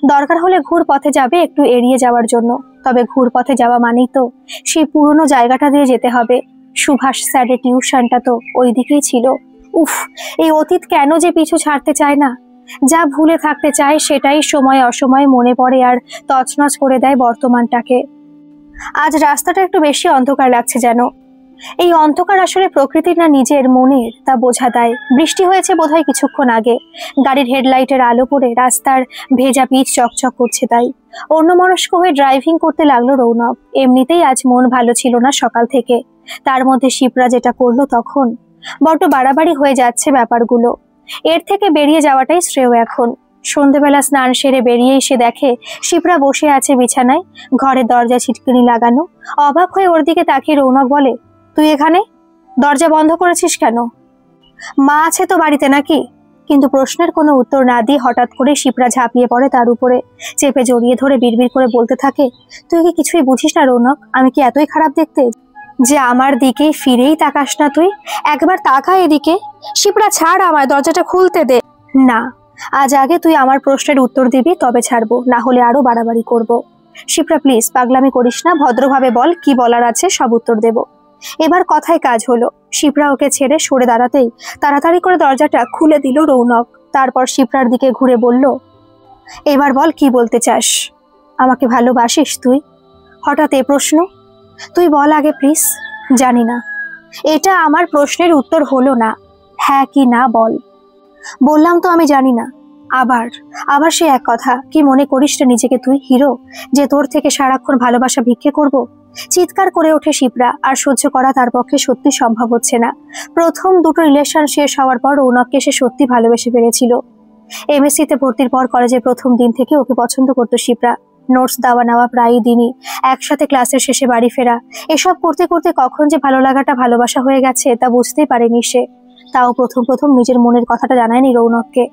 দরকার হলে ঘুর পথে যাবে একটু এড়িয়ে যাওয়ার জন্য। তবে ঘুর পথে যাওয়া মানেই তো সেই পুরনো জায়গাটা দিয়ে যেতে হবে। সুভাষ স্যারের টিউশনটা তো ওই দিকেই ছিল। উফ, এই অতীত কেন যে পিছু ছাড়তে চায় না? যা ভুলে থাকতে চায় সেটাই সময় অসময়ে মনে পড়ে আর তছনছ করে দেয় বর্তমানটাকে। আজ রাস্তাটা একটু বেশি অন্ধকার লাগছে যেন। এই অন্ধকার আসলে প্রকৃতির না নিজের মনের, তা বোঝা দেয়। বৃষ্টি হয়েছে বোধহয় কিছুক্ষণ আগে। গাড়ির হেডলাইটের আলো পড়ে রাস্তার ভেজা পিচ চকচক করছে, তাই অন্যমনস্ক হয়ে ড্রাইভিং করতে লাগলো রৌনক। এমনিতেই আজ মন ভালো ছিল না সকাল থেকে, তার মধ্যে শিপ্রা যেটা করলো তখন বড্ড বাড়াবাড়ি হয়ে যাচ্ছে ব্যাপারগুলো। এর থেকে বেরিয়ে যাওয়াটাই শ্রেয় এখন। সন্ধেবেলা স্নান সেরে বেরিয়ে এসে দেখে শিপ্রা বসে আছে বিছানায়, ঘরের দরজা ছিটকিনি লাগানো। অবাক হয়ে ওর দিকে তাকিয়ে রৌনক বলে, তুই এখানে? দরজা বন্ধ করেছিস কেন? মা আছে তো বাড়িতে নাকি? কিন্তু প্রশ্নের কোনো উত্তর না দিয়ে হঠাৎ করে শিপ্রা ঝাঁপিয়ে পড়ে তার উপরে, চেপে জড়িয়ে ধরে বিড়বিড় করে বলতে থাকে, তুই কি কিছুই বুঝিস না রৌনক? আমি কি এতই খারাপ দেখতে যে আমার দিকে ফিরেই তাকাস না তুই? একবার তাকা এদিকে। শিপ্রা, ছাড় আমায়, দরজাটা খুলতে দে। না, আজ আগে তুই আমার প্রশ্নের উত্তর দিবি, তবে ছাড়বো, না হলে আরো বাড়াবাড়ি করব। শিপ্রা প্লিজ, পাগলামি করিস না, ভদ্রভাবে বল, কি বলার আছে সব উত্তর দেব। এবার কথায় কাজ হলো। শিপ্রা ওকে ছেড়ে সরে দাঁড়াতেই তাড়াতাড়ি করে দরজাটা খুলে দিল রৌনক। তারপর শিপ্রার দিকে ঘুরে বলল, এবার বল, কি বলতে চাস? আমাকে ভালোবাসিস তুই? হঠাৎ এ প্রশ্ন? তুই বল আগে প্লিজ। জানি না। এটা আমার প্রশ্নের উত্তর হলো না। হ্যাঁ কি না বল। বললাম তো আমি জানি না। আবার আবার সে এক কথা। কি মনে করিস রে নিজেকে তুই হিরো, যে তোর থেকে সারাক্ষণ ভালোবাসা ভিক্ষে করব? চিৎকার করে ওঠে শিপ্রা। আর সহ্য করা তার পক্ষে সত্যি সম্ভব হচ্ছে না। প্রথম দুটো রিলেশন শেষ হওয়ার পর রৌনককে সে সত্যি ভালোবেসে পেরেছিল। এমএসসিতে ভর্তির পর কলেজের প্রথম দিন থেকে ওকে পছন্দ করতো শিপ্রা। নোটস দেওয়া নেওয়া প্রায়ই দিনই, একসাথে ক্লাসের শেষে বাড়ি ফেরা, এসব করতে করতে কখন যে ভালো লাগাটা ভালোবাসা হয়ে গেছে তা বুঝতেই পারেনি সে। তাও প্রথম প্রথম নিজের মনের কথাটা জানায়নি রৌনককে,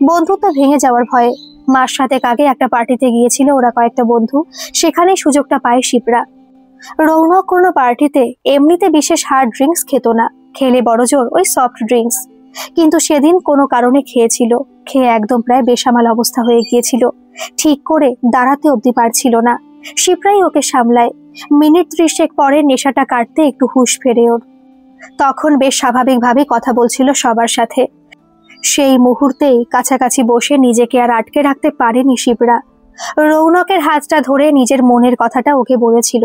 বন্ধুত্ব ভেঙে যাওয়ার ভয়ে। মাস সাতেক আগে একটা পার্টিতে গিয়েছিল ওরা কয়েকটা বন্ধু, সেখানেই সুযোগটা পায় শিপ্রা। রৌনক কোনো পার্টিতে এমনিতে বিশেষ হার্ড ড্রিঙ্কস খেত না, খেলে বড়জোর ওই সফট ড্রিঙ্কস। কিন্তু সেদিন কোনো কারণে খেয়েছিল, খেয়ে একদম প্রায় বেসামাল অবস্থা হয়ে গিয়েছিল। ঠিক করে দাঁড়াতে অবধি পারছিল না। শিপ্রাই ওকে সামলায়। মিনিট 30 পরে নেশাটা কাটতে একটু হুঁশ ফেরে ওর। তখন বেশ স্বাভাবিকভাবে কথা বলছিল সবার সাথে। সেই মুহূর্তেই কাছাকাছি বসে নিজেকে আর আটকে রাখতে পারেনি শিপ্রা। রৌনকের হাতটা ধরে নিজের মনের কথাটা ওকে বলেছিল।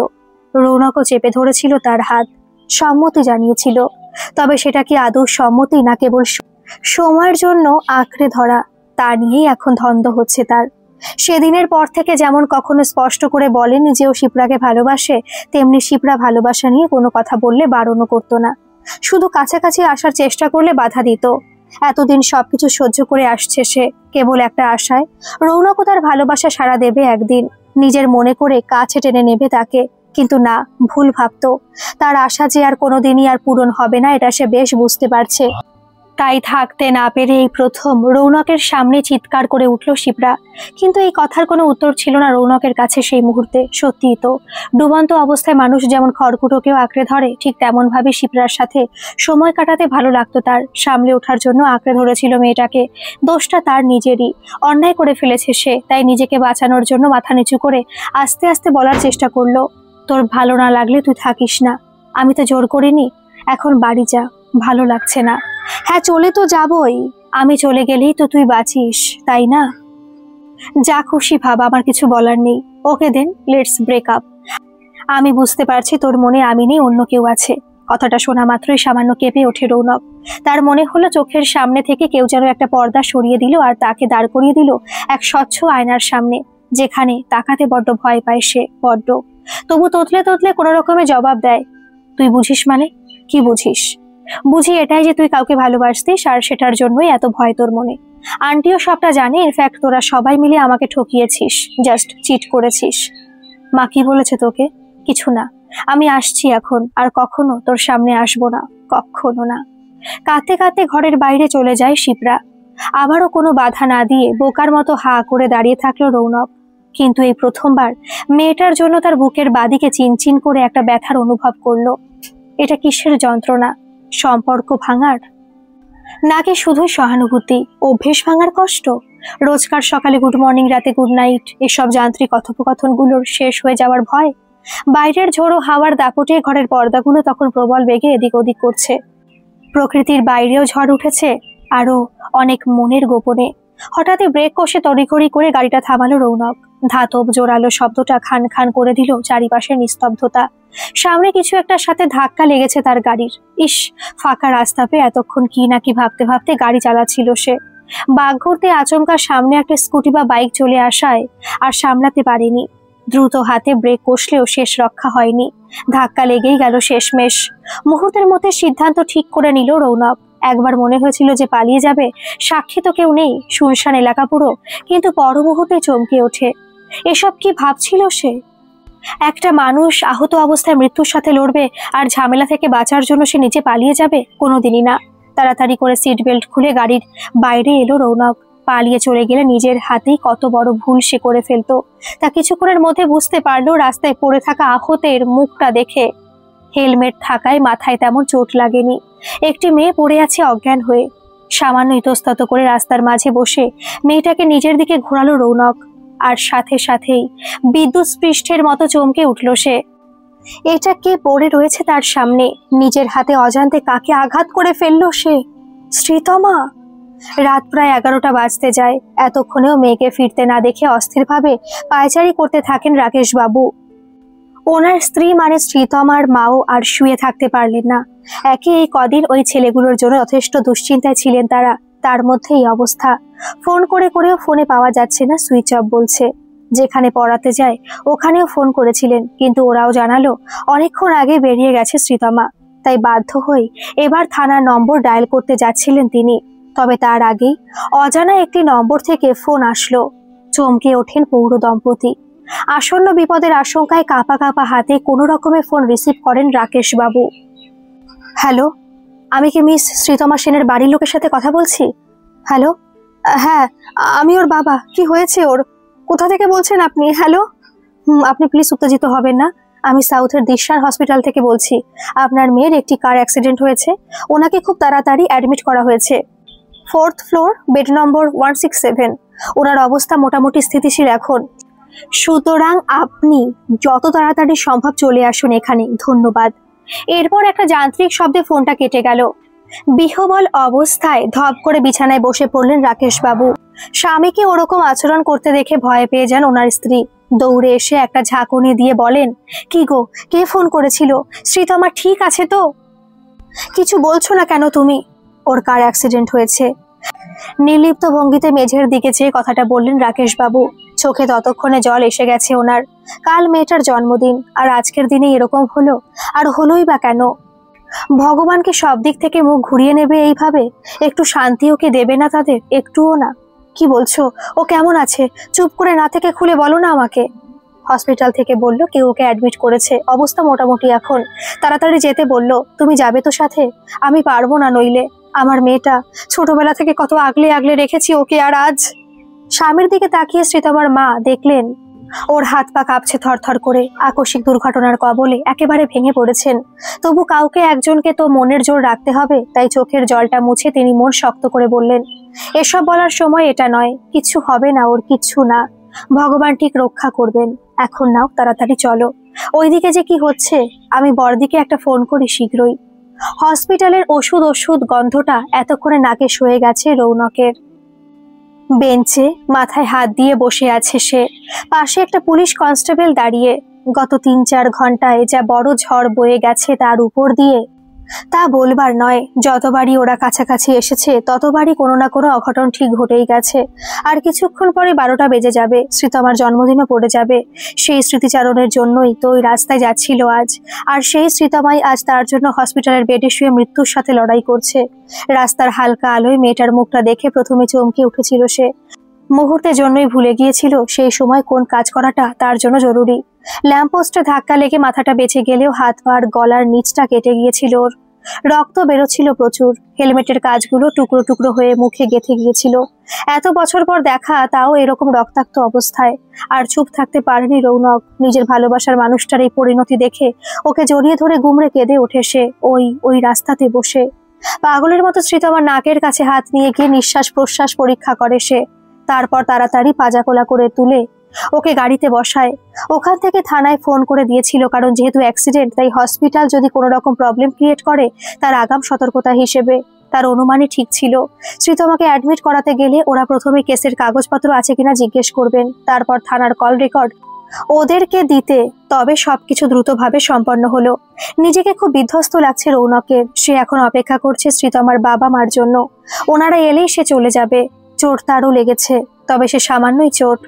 রৌনকও চেপে ধরেছিল তার হাত, সম্মতি জানিয়েছিল। তবে সেটা কি আদৌ সম্মতি না কেবল সময়ের জন্য আঁকড়ে ধরা, তা নিয়েই এখন ধন্দ হচ্ছে তার। সেদিনের পর থেকে যেমন কখনো স্পষ্ট করে বলেনি যে ও শিপ্রাকে ভালোবাসে, তেমনি শিপ্রা ভালোবাসা নিয়ে কোনো কথা বললে বারণও করতো না। শুধু কাছাকাছি আসার চেষ্টা করলে বাধা দিত। এতদিন সবকিছু সহ্য করে আসছে সে কেবল একটা আশায়, রৌনকও তার ভালোবাসা সাড়া দেবে একদিন। নিজের মনে করে কাছে টেনে নেবে তাকে, কিন্তু না, ভুল ভাবতো। তার আশা যে আর কোনোদিনই আর পূরণ হবে না এটা সে বেশ বুঝতে পারছে। তাই থাকতে না পেরে এই প্রথম রৌনকের সামনে চিৎকার করে উঠল শিপ্রা। কিন্তু এই কথার কোনো উত্তর ছিল না রৌনকের কাছে সেই মুহূর্তে। সত্যিই তো, ডুবন্ত অবস্থায় মানুষ যেমন খড়কুটোকেও আঁকড়ে ধরে, ঠিক তেমন ভাবে শিপ্রার সাথে সময় কাটাতে ভালো লাগতো তার। সামলে ওঠার জন্য আঁকড়ে ধরেছিল মেয়েটাকে। দোষটা তার নিজেরই, অন্যায় করে ফেলেছে সে। তাই নিজেকে বাঁচানোর জন্য মাথা নিচু করে আস্তে আস্তে বলার চেষ্টা করলো, তোর ভালো না লাগলে তুই থাকিস না, আমি তো জোর করিনি, এখন বাড়ি যা, ভালো লাগছে না। হ্যাঁ, চলে তো যাবই, আমি চলে গেলেই তো তুই বাঁচিস, তাই না? যা খুশি ভাব, আমার কিছু বলার নেই। ওকে দেন, লেটস ব্রেক আপ। আমি বুঝতে পারছি তোর মনে আমি নেই, অন্য কেউ আছে। কথাটা শোনা মাত্রই সামান্য কেঁপে ওঠে রৌনক। তার মনে হলো চোখের সামনে থেকে কেউ যেন একটা পর্দা সরিয়ে দিল আর তাকে দাঁড় করিয়ে দিল এক স্বচ্ছ আয়নার সামনে, যেখানে তাকাতে বড্ড ভয় পায় সে, বড্ড। তবু তোতলে তোতলে কোনো রকমে জবাব দেয়, তুই বুঝিস মানে? কি বুঝিস? বুঝি এটাই যে তুই কাউকে ভালোবাসতিস আর সেটার জন্যই এত ভয় তোর মনে। আন্টিও সবটা জানে, ইনফ্যাক্ট তোরা সবাই মিলে আমাকে ঠকিয়েছিস, জাস্ট চিট করেছিস। মা কি বলেছে তোকে? কিছু না, আমি আসছি এখন, আর কখনো তোর সামনে আসবো না, কখনো না। কাঁদতে কাঁদতে ঘরের বাইরে চলে যায় শিপ্রা। আবারও কোনো বাধা না দিয়ে বোকার মতো হা করে দাঁড়িয়ে থাকলো রৌনক। কিন্তু এই প্রথমবার মেয়েটার জন্য তার বুকের বাদিকে চিনচিন করে একটা ব্যথার অনুভব করলো। এটা কিসের যন্ত্রণা? সম্পর্ক ভাঙার, নাকি শুধুই সহানুভূতি? অভ্যেস ভাঙার কষ্ট? রোজকার সকালে গুড মর্নিং, রাতে গুড নাইট, এসব যান্ত্রিক কথোপকথনগুলোর শেষ হয়ে যাওয়ার ভয়? বাইরের ঝোড়ো হাওয়ার দাপটে ঘরের পর্দাগুলো তখন প্রবল বেগে এদিক ওদিক করছে। প্রকৃতির বাইরেও ঝড় উঠেছে, আরো অনেক মনের গোপনে। হঠাৎই ব্রেক কষে তড়িঘড়ি করে গাড়িটা থামালো রৌনক। ধাতব জোরালো শব্দটা খান খান করে দিল চারিপাশের নিস্তব্ধতা। সামনে কিছু একটার সাথে ধাক্কা লেগেছে তার গাড়ির। ইস, ফাঁকা রাস্তা পেয়ে এতক্ষণ কি না কি ভাবতে ভাবতে গাড়ি চালাচ্ছিল সে। বাঘ ঘুরতে আচমকা সামনে একটা স্কুটি বা বাইক চলে আসায় আর সামলাতে পারেনি। দ্রুত হাতে ব্রেক কষলেও শেষ রক্ষা হয়নি, ধাক্কা লেগেই গেল শেষমেশ। মুহূর্তের মধ্যে সিদ্ধান্ত ঠিক করে নিল রৌনক। একবার মনে হয়েছিল যে পালিয়ে যাবে, সাক্ষী তো কেউ নেই, শুনশান এলাকা পুরো। কিন্তু পর মুহূর্তে চমকে ওঠে। এসব কি ভাবছিল সে? একটা মানুষ আহত অবস্থায় মৃত্যুর সাথে লড়বে আর ঝামেলা থেকে বাঁচার জন্য সে নিচে পালিয়ে যাবে? কোনোদিনই না। তাড়াতাড়ি করে সিট বেল্ট খুলে গাড়ির বাইরে এলো রৌনক। পালিয়ে চলে গেলে নিজের হাতেই কত বড় ভুল সে করে ফেলতো তা কিছুক্ষণের মধ্যে বুঝতে পারলো রাস্তায় পড়ে থাকা আহতের মুখটা দেখে। হেলমেট থাকায় মাথায় তেমন চোট লাগেনি। একটি মেয়ে পড়ে আছে অজ্ঞান হয়ে। সামান্য ইতস্তত করে রাস্তার মাঝে বসে মেয়েটাকে নিজের দিকে ঘোরালো রৌনক। আর সাথে সাথেই বিদ্যুৎ স্পৃষ্টের মতো চমকে উঠল সে। এটা কে পড়ে রয়েছে তার সামনে? নিজের হাতে অজান্তে কাকে আঘাত করে ফেললো সে? শ্রীতমা। রাত প্রায় 11টা বাজতে যায়। এতক্ষণেও মেয়েকে ফিরতে না দেখে অস্থিরভাবে পায়চারি করতে থাকেন রাকেশ বাবু। ওনার স্ত্রী মানে শ্রীতমার মাও আর শুয়ে থাকতে পারলেন না। একে এই কদিন ওই ছেলেগুলোর জন্য যথেষ্ট দুশ্চিন্তায় ছিলেন তারা, তার মধ্যে এই অবস্থা। ফোন করে করেও ফোনে পাওয়া যাচ্ছে না, সুইচ অফ বলছে। যেখানে পড়াতে যায় ওখানেও ফোন করেছিলেন, কিন্তু ওরাও জানালো অনেকক্ষণ আগে বেরিয়ে গেছে শ্রীতমা। তাই বাধ্য হয়ে এবার থানার নম্বর ডায়াল করতে যাচ্ছিলেন তিনি। তবে তার আগেই অজানা একটি নম্বর থেকে ফোন আসলো। চমকে ওঠেন পৌর দম্পতি। আসন্ন বিপদের আশঙ্কায় কাঁপা কাঁপা হাতে কোনো রকমে ফোন রিসিভ করেন রাকেশ বাবু। হ্যালো, আমি কি মিস শ্রীতমা সেনের বাড়ির লোকের সাথে কথা বলছি? হ্যালো, হ্যাঁ, আমি ওর বাবা। কি হয়েছে ওর? কোথা থেকে বলছেন আপনি? হ্যালো, আপনি প্লিজ উত্তেজিত হবেন না। আমি সাউথের দিশার হসপিটাল থেকে বলছি। আপনার মেয়ের একটি কার অ্যাক্সিডেন্ট হয়েছে, ওনাকে খুব তাড়াতাড়ি অ্যাডমিট করা হয়েছে। 4th ফ্লোর, বেড নম্বর 167। ওনার অবস্থা মোটামুটি স্থিতিশীল এখন। সুতরাং আপনি যত তাড়াতাড়ি সম্ভব চলে আসুন এখানে, ধন্যবাদ। এরপর একটা যান্ত্রিক শব্দে ফোনটা কেটে গেল। বিহবল অবস্থায় ধপ করে বিছানায় বসে পড়লেন রাকেশ বাবু। স্বামীকে ওরকম আচরণ করতে দেখে ভয় পেয়ে যান ওনার স্ত্রী। দৌড়ে এসে একটা ঝাঁকুনি দিয়ে বলেন, কি গো, কে ফোন করেছিল? শ্রীতমা ঠিক আছে তো? কিছু বলছো না কেন তুমি? ওর কার অ্যাক্সিডেন্ট হয়েছে। নির্লিপ্ত ভঙ্গিতে মেঝের দিকে চেয়ে কথাটা বললেন রাকেশ বাবু। চোখে ততক্ষণে জল এসে গেছে ওনার। কাল মেয়েটার জন্মদিন, আর আজকের দিনে এরকম হলো। আর হলোই বা কেন? ভগবানকে সব দিক থেকে মুখ ঘুরিয়ে নেবে এইভাবে? একটু শান্তি ওকে দেবে না তাদের? একটুও না? কি বলছো? ও কেমন আছে? চুপ করে না থেকে খুলে বলো না আমাকে। হসপিটাল থেকে বলল কেউ ওকে অ্যাডমিট করেছে, অবস্থা মোটামুটি এখন। তাড়াতাড়ি যেতে বলল। তুমি যাবে তো সাথে? আমি পারবো না নইলে। আমার মেয়েটা, ছোটবেলা থেকে কত আগলে আগলে রেখেছি ওকে, আর আজ। স্বামীর দিকে তাকিয়ে শ্রীতমার মা দেখলেন ওর হাত পা কাঁপছে থরথর করে। আকস্মিক দুর্ঘটনার কবলে একেবারে ভেঙে পড়েছেন। তবু কাউকে একজনকে তো মনের জোর রাখতে হবে, তাই চোখের জলটা মুছে তিনি মন শক্ত করে বললেন, এসব বলার সময় এটা নয়, কিচ্ছু হবে না ওর, কিচ্ছু না, ভগবান ঠিক রক্ষা করবেন। এখন নাও, তাড়াতাড়ি চলো। ওইদিকে যে কি হচ্ছে, আমি বড়দিকে একটা ফোন করি শীঘ্রই। হসপিটালের ওষুধ গন্ধটা এতক্ষণে নাকে সয়ে গেছে রৌনকের। বেঞ্চে মাথায় হাত দিয়ে বসে আছে সে। পাশে একটা পুলিশ কনস্টেবল দাঁড়িয়ে। গত ৩-৪ ঘন্টায় যা বড় ঝড় বয়ে গেছে তার উপর দিয়ে, তা বলবার নয়। যতবারই ওরা কাছাকাছি এসেছে ততবারই কোনো না কোনো অঘটন ঠিক ঘটেই গেছে। আর কিছুক্ষণ পরে 12টা বেজে যাবে, শ্রীতমার জন্মদিনও পড়ে যাবে। সেই স্মৃতিচারণের জন্যই তো ওই রাস্তায় যাচ্ছিল আজ। আর সেই শ্রীতমাই আজ তার জন্য হসপিটালের বেডে শুয়ে মৃত্যুর সাথে লড়াই করছে। রাস্তার হালকা আলোয় মেয়েটার মুখটা দেখে প্রথমে চমকে উঠেছিল সে। মুহূর্তের জন্যই ভুলে গিয়েছিল সেই সময় কোন কাজ করাটা তার জন্য জরুরি। ল্যাম্পপোস্টে ধাক্কা লেগে মাথাটা বেঁচে গেলেও হাত পা আর গলার নিচটা কেটে গিয়েছিল ওর। রক্ত বেরোচ্ছিল প্রচুর। হেলমেটের কাজগুলো টুকরো টুকরো হয়ে মুখে গেঁথে গিয়েছিল। এত বছর পর দেখা, তাও এরকম রক্তাক্ত অবস্থায়। আর চুপ থাকতে পারেনি রৌনক। নিজের ভালোবাসার মানুষটার এই পরিণতি দেখে ওকে জড়িয়ে ধরে গুমড়ে কেঁদে ওঠে সে ওই রাস্তাতে বসে। পাগলের মতো শ্রীতমার নাকের কাছে হাত নিয়ে গিয়ে নিঃশ্বাস প্রশ্বাস পরীক্ষা করে সে। তারপর তাড়াতাড়ি পাজাকোলা করে তুলে ওকে গাড়িতে বসায়। ওখান থেকে থানায় ফোন করে দিয়েছিল, কারণ যেহেতু অ্যাক্সিডেন্ট তাই হসপিটাল যদি কোনো রকম প্রবলেম ক্রিয়েট করে তার আগাম সতর্কতা হিসেবে। তার অনুমানই ঠিক ছিল। শ্রীতমাকে অ্যাডমিট করাতে গেলে ওরা প্রথমে কেসের কাগজপত্র আছে কিনা জিজ্ঞেস করবেন, তারপর থানার কল রেকর্ড ওদেরকে দিতে। তবে সবকিছু দ্রুতভাবে সম্পন্ন হলো। নিজেকে খুব বিধ্বস্ত লাগছে রৌনকের। সে এখন অপেক্ষা করছে শ্রীতমার বাবা মার জন্য। ওনারা এলেই সে চলে যাবে। চোট তারও লেগেছে, তবে সে সামান্যই চোট।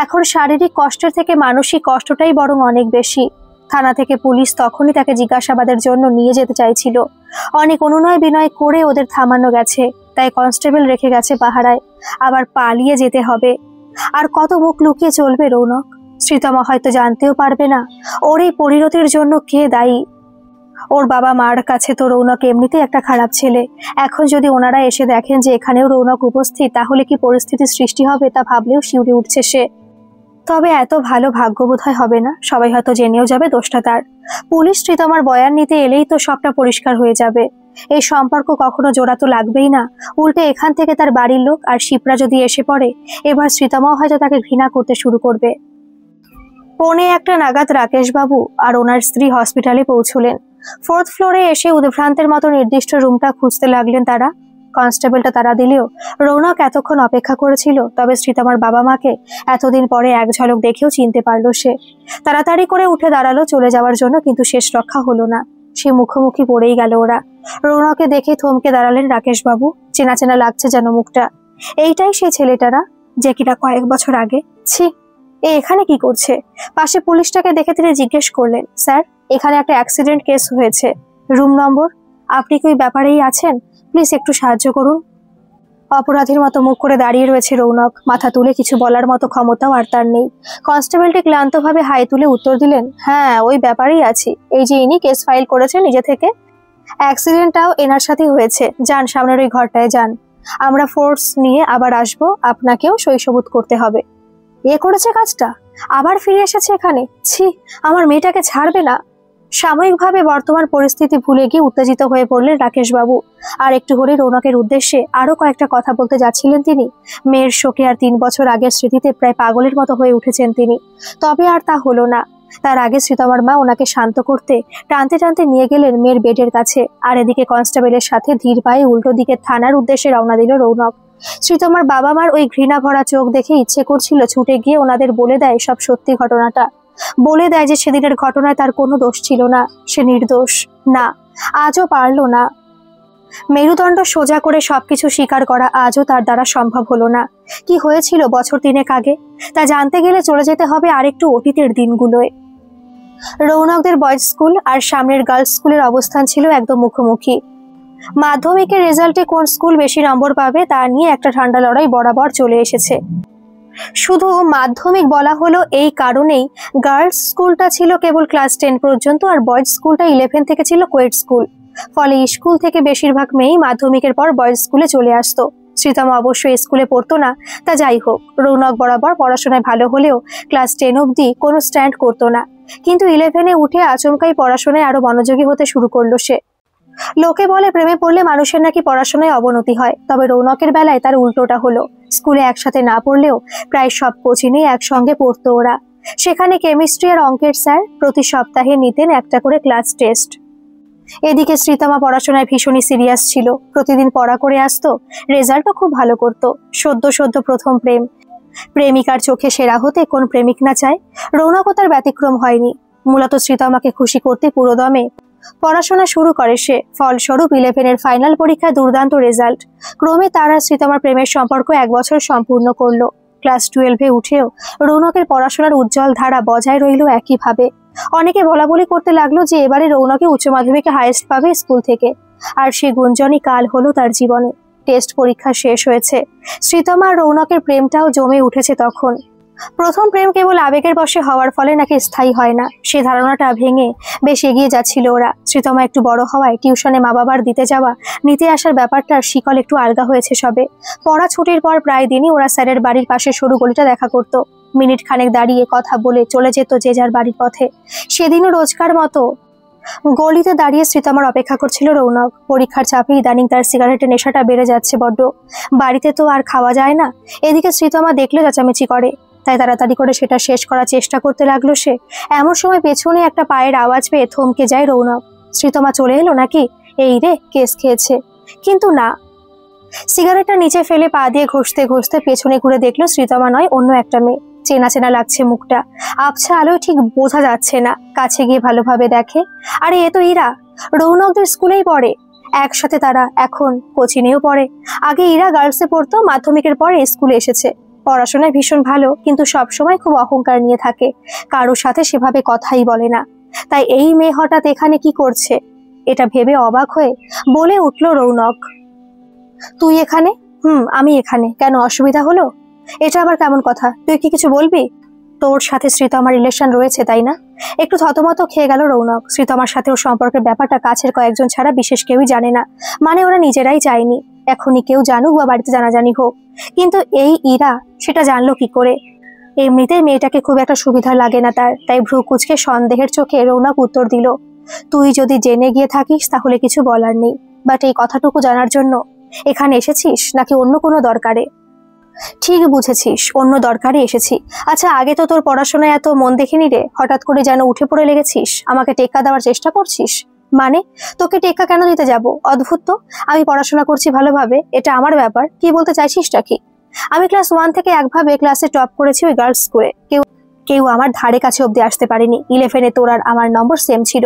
এখন শারীরিক কষ্টের থেকে মানসিক কষ্টটাই বরং অনেক বেশি। থানা থেকে পুলিশ তখনই তাকে জিজ্ঞাসাবাদের জন্য নিয়ে যেতে চাইছিল। অনেক অনুনয় বিনয় করে ওদের থামানো গেছে, তাই কনস্টেবল রেখে গেছে পাহারায়। আবার পালিয়ে যেতে হবে। আর কত মুখ লুকিয়ে চলবে রৌনক? শ্রীতমা হয়তো জানতেও পারবে না ওর এই পরিণতির জন্য কে দায়ী। ওর বাবা মার কাছে তো রৌনক এমনিতেই একটা খারাপ ছেলে। এখন যদি ওনারা এসে দেখেন যে এখানেও রৌনক উপস্থিত, তাহলে কি পরিস্থিতির সৃষ্টি হবে তা ভাবলেও শিউরে উঠছে সে। তবে এত ভালো ভাগ্য বোধহয় হবে না। সবাই হয়তো জেনেও যাবে দোষটা তার। পুলিশ শ্রীতমার বয়ান নিতে এলেই তো সবটা পরিষ্কার হয়ে যাবে। এই সম্পর্ক কখনো জোড়া তো লাগবেই না। উল্টে এখান থেকে তার বাড়ির লোক আর শিপ্রা যদি এসে পড়ে, এবার শ্রীতমাও হয়তো তাকে ঘৃণা করতে শুরু করবে। 1:45 নাগাদ রাকেশ বাবু আর ওনার স্ত্রী হসপিটালে পৌঁছলেন। 4th ফ্লোরে এসে উদ্ভ্রান্তের মতো নির্দিষ্ট রুমটা খুঁজতে লাগলেন তারা। কনস্টেবলটা তারা দিলেও রৌনক এতক্ষণ অপেক্ষা করেছিল। তবে শ্রীতমার বাবা মাকে এতদিন পরে এক ঝলক দেখেও চিনতে পারলো সে। তাড়াতাড়ি করে উঠে দাঁড়ালো চলে যাওয়ার জন্য, কিন্তু শেষ রক্ষা হলো না। সে মুখোমুখি পড়েই গেল ওরা। রৌনকে দেখে থমকে দাঁড়ালেন রাকেশ বাবু। চেনা চেনা লাগছে যেন মুখটা। এইটাই সেই ছেলেটা না, যে কিনা কয়েক বছর আগে। ছি, এখানে কি করছে? পাশে পুলিশটাকে দেখে তিনি জিজ্ঞেস করলেন, স্যার, এখানে একটা অ্যাক্সিডেন্ট কেস হয়েছে, রুম নম্বর। আপনি কি ওই ব্যাপারেই আছেন? প্লিজ একটু সাহায্য করুন। অপরাধীর মতো মুখ করে দাঁড়িয়ে রয়েছে রৌনক। মাথা তুলে কিছু বলার মতো ক্ষমতাও আর তার নেই। কনস্টেবলটি ক্লান্তভাবে হাই তুলে উত্তর দিলেন, হ্যাঁ, ওই ব্যাপারেই আছি। এই যে ইনি কেস ফাইল করেছেন নিজে থেকে। অ্যাক্সিডেন্টটাও এনার সাথেই হয়েছে। যান, সামনের ওই ঘরটায় যান। আমরা ফোর্স নিয়ে আবার আসবো, আপনাকেও সইসবুত করতে হবে। এ করেছে কাজটা, আবার ফিরে এসেছে এখানে। ছি, আমার মেয়েটাকে ছাড়বে না। সাময়িকভাবে বর্তমান পরিস্থিতি ভুলে গিয়ে উত্তেজিত হয়ে পড়লেন রাকেশ বাবু। আর একটু হলে রৌনকের উদ্দেশ্যে আরো কয়েকটা কথা বলতে যাচ্ছিলেন তিনি। মেয়ের শোকে আর 3 বছর আগের স্মৃতিতে প্রায় পাগলের মতো হয়ে উঠেছেন তিনি। তবে আর তা হলো না। তার আগে শ্রীতমার মা ওনাকে শান্ত করতে টানতে টানতে নিয়ে গেলেন মেয়ের বেডের কাছে। আর এদিকে কনস্টেবলের সাথে ধীর পায়ে উল্টো দিকে থানার উদ্দেশ্যে রওনা দিল রৌনক। শ্রীতমার বাবা মার ওই ঘৃণা ভরা চোখ দেখে ইচ্ছে করছিল ছুটে গিয়ে ওনাদের বলে দেয় সব সত্যি ঘটনাটা। বলে দেয় যে সেদিনের ঘটনায় তার কোনো দোষ ছিল না, সে নির্দোষ। না, আজও পারল না। মেরুদণ্ড সোজা করে সবকিছু স্বীকার করা আজও তার দ্বারা সম্ভব হলো না। কি হয়েছিল বছর 3 আগে তা জানতে গেলে চলে যেতে হবে আরেকটু অতীতের দিনগুলোয়। রৌনকদের বয়েজ স্কুল আর সামনের গার্লস স্কুলের অবস্থান ছিল একদম মুখোমুখি। মাধ্যমিকের রেজাল্টে কোন স্কুল বেশি নম্বর পাবে তা নিয়ে একটা ঠান্ডা লড়াই বরাবর চলে এসেছে। শুধু মাধ্যমিক বলা হলো এই কারণেই, গার্লস স্কুলটা ছিল কেবল ক্লাস 10 পর্যন্ত আর বয়েজ স্কুলটা 11 থেকে ছিল কোয়েট স্কুল। ফলে স্কুল থেকে বেশিরভাগ মেয়েই মাধ্যমিকের পর বয়েজ স্কুলে চলে আসতো। শ্রীতমা অবশ্যই স্কুলে পড়তো না, তা যাই হোক, রৌনক বরাবর পড়াশোনায় ভালো হলেও ক্লাস 10 অবধি কোনো স্ট্যান্ড করতো না। কিন্তু 11-এ উঠে আচমকাই পড়াশোনায় আরো মনোযোগী হতে শুরু করলো সে। লোকে বলে প্রেমে পড়লে মানুষের নাকি পড়াশোনায় অবনতি হয়, তবে রৌনকের বেলায় তার উল্টোটা হলো। স্কুলে একসাথে না পড়লেও প্রায় সব কোচিংয়ে একসঙ্গে পড়তো ওরা। সেখানে কেমিস্ট্রি আর অঙ্কের স্যার প্রতি সপ্তাহে নিতেন একটা করে ক্লাস টেস্ট। এদিকে শ্রীতমা পড়াশোনায় ভীষণই সিরিয়াস ছিল, প্রতিদিন পড়া করে আসতো, রেজাল্টও খুব ভালো করতো। সদ্য প্রথম প্রেম, প্রেমিকার চোখে সেরা হতে কোন প্রেমিক না চায়? রৌনকও তার ব্যতিক্রম হয়নি। মূলত শ্রীতমাকে খুশি করতে পুরোদমে পড়াশোনা শুরু করে সে। ফলস্বরূপ 11-এর ফাইনাল পরীক্ষায় দুর্দান্ত রেজাল্ট। ক্রমে তার আর শ্রীতমার প্রেমের সম্পর্ক 1 বছর সম্পূর্ণ করলো। ক্লাস 12-এ উঠেও রৌনকের পড়াশোনার উজ্জ্বল ধারা বজায় রইল একইভাবে। অনেকে বলাবলি করতে লাগলো যে এবারে রৌনকে উচ্চ মাধ্যমিকে হাইয়েস্ট পাবে স্কুল থেকে, আর সে গুঞ্জনই কাল হলো তার জীবনে। টেস্ট পরীক্ষা শেষ হয়েছে, শ্রীতমা আর রৌনকের প্রেমটাও জমে উঠেছে তখন। প্রথম প্রেম কেবল আবেগের বশে হওয়ার ফলে নাকি স্থায়ী হয় না, সে ধারণাটা ভেঙে বেশ এগিয়ে যাচ্ছিল ওরা। শ্রীতমা একটু বড় হওয়ায় টিউশনে মা বাবার দিতে যাওয়া নিতে আসার ব্যাপারটার শিকল একটু আলগা হয়েছে সবে। পড়া ছুটির পর প্রায় দিনই ওরা স্যারের বাড়ির পাশে সরু গলিটা দেখা করত। মিনিট খানেক দাঁড়িয়ে কথা বলে চলে যেত যে যার বাড়ির পথে। সেদিনও রোজকার মতো গলিতে দাঁড়িয়ে শ্রীতমার অপেক্ষা করছিল রৌনক। পরীক্ষার চাপে ইদানিং তার সিগারেটের নেশাটা বেড়ে যাচ্ছে বড্ড। বাড়িতে তো আর খাওয়া যায় না, এদিকে শ্রীতমা দেখলে চেঁচামেচি করে, তাই তাড়াতাড়ি করে সেটা শেষ করার চেষ্টা করতে লাগলো সে। এমন সময় পেছনে একটা পায়ের আওয়াজ পেয়ে থমকে যায় রৌনক। শ্রীতমা চলে এলো নাকি, এই রে কেস খেয়েছে। কিন্তু না, সিগারেটটা নিচে ফেলে পা দিয়ে ঘষতে ঘষতে পেছনে ঘুরে দেখলো শ্রীতমা নয়, অন্য একটা মেয়ে। চেনা চেনা লাগছে মুখটা, আবছা আলোয় ঠিক বোঝা যাচ্ছে না। কাছে গিয়ে ভালোভাবে দেখে, আরে এ তো ইরা, রৌনকদের স্কুলেই পড়ে। একসাথে তারা এখন কোচিংয়েও পড়ে। আগে ইরা গার্লসে পড়তো, মাধ্যমিকের পরে স্কুলে এসেছে। পড়াশোনায় ভীষণ ভালো, কিন্তু সবসময় খুব অহংকার নিয়ে থাকে, কারোর সাথে সেভাবে কথাই বলে না। তাই এই মেয়ে হঠাৎ এখানে কি করছে, এটা ভেবে অবাক হয়ে বলে উঠল রৌনক, তুই এখানে? আমি এখানে। কেন, অসুবিধা হলো? এটা আবার কেমন কথা, তুই কি কিছু বলবি? তোর সাথে শ্রীতমার রিলেশন রয়েছে তাই না? একটু থতমত খেয়ে গেল রৌনক। শ্রীতমার সাথে ওর সম্পর্কের ব্যাপারটা কাছের কয়েকজন ছাড়া বিশেষ কেউই জানে না, মানে ওরা নিজেরাই চায়নি এখনই কেউ জানুক বা বাড়িতে জানাজানি হোক। কিন্তু এই ইরা সেটা জানলো কি করে? এমনিতেই মেয়েটাকে খুব একটা সুবিধা লাগে না তার, তাই ভ্রু কুচকে সন্দেহের চোখে রৌনক উত্তর দিল, তুই যদি জেনে গিয়ে থাকিস তাহলে কিছু বলার নেই, বাট এই কথাটুকু জানার জন্য এখানে এসেছিস নাকি অন্য কোনো দরকারে? ঠিক বুঝেছিস, অন্য দরকারে এসেছি। আচ্ছা, আগে তো তোর পড়াশোনায় এত মন দেখিনি রে, হঠাৎ করে যেন উঠে পড়ে লেগেছিস, আমাকে টেক্কা দেওয়ার চেষ্টা করছিস। মানে তোকে টেক্কা কেন দিতে যাব? অদ্ভুত তো, আমি পড়াশোনা করছি ভালোভাবে, এটা আমার ব্যাপার। কি বলতে চাইছিসটা কি? আমি ক্লাস 1 থেকে একভাবে ক্লাসে টপ করেছি ওই গার্লস স্কুলে, কেউ আমার ধারে কাছে অব্দি আসতে পারেনি। 11-এ তোর আর আমার নম্বর সেম ছিল,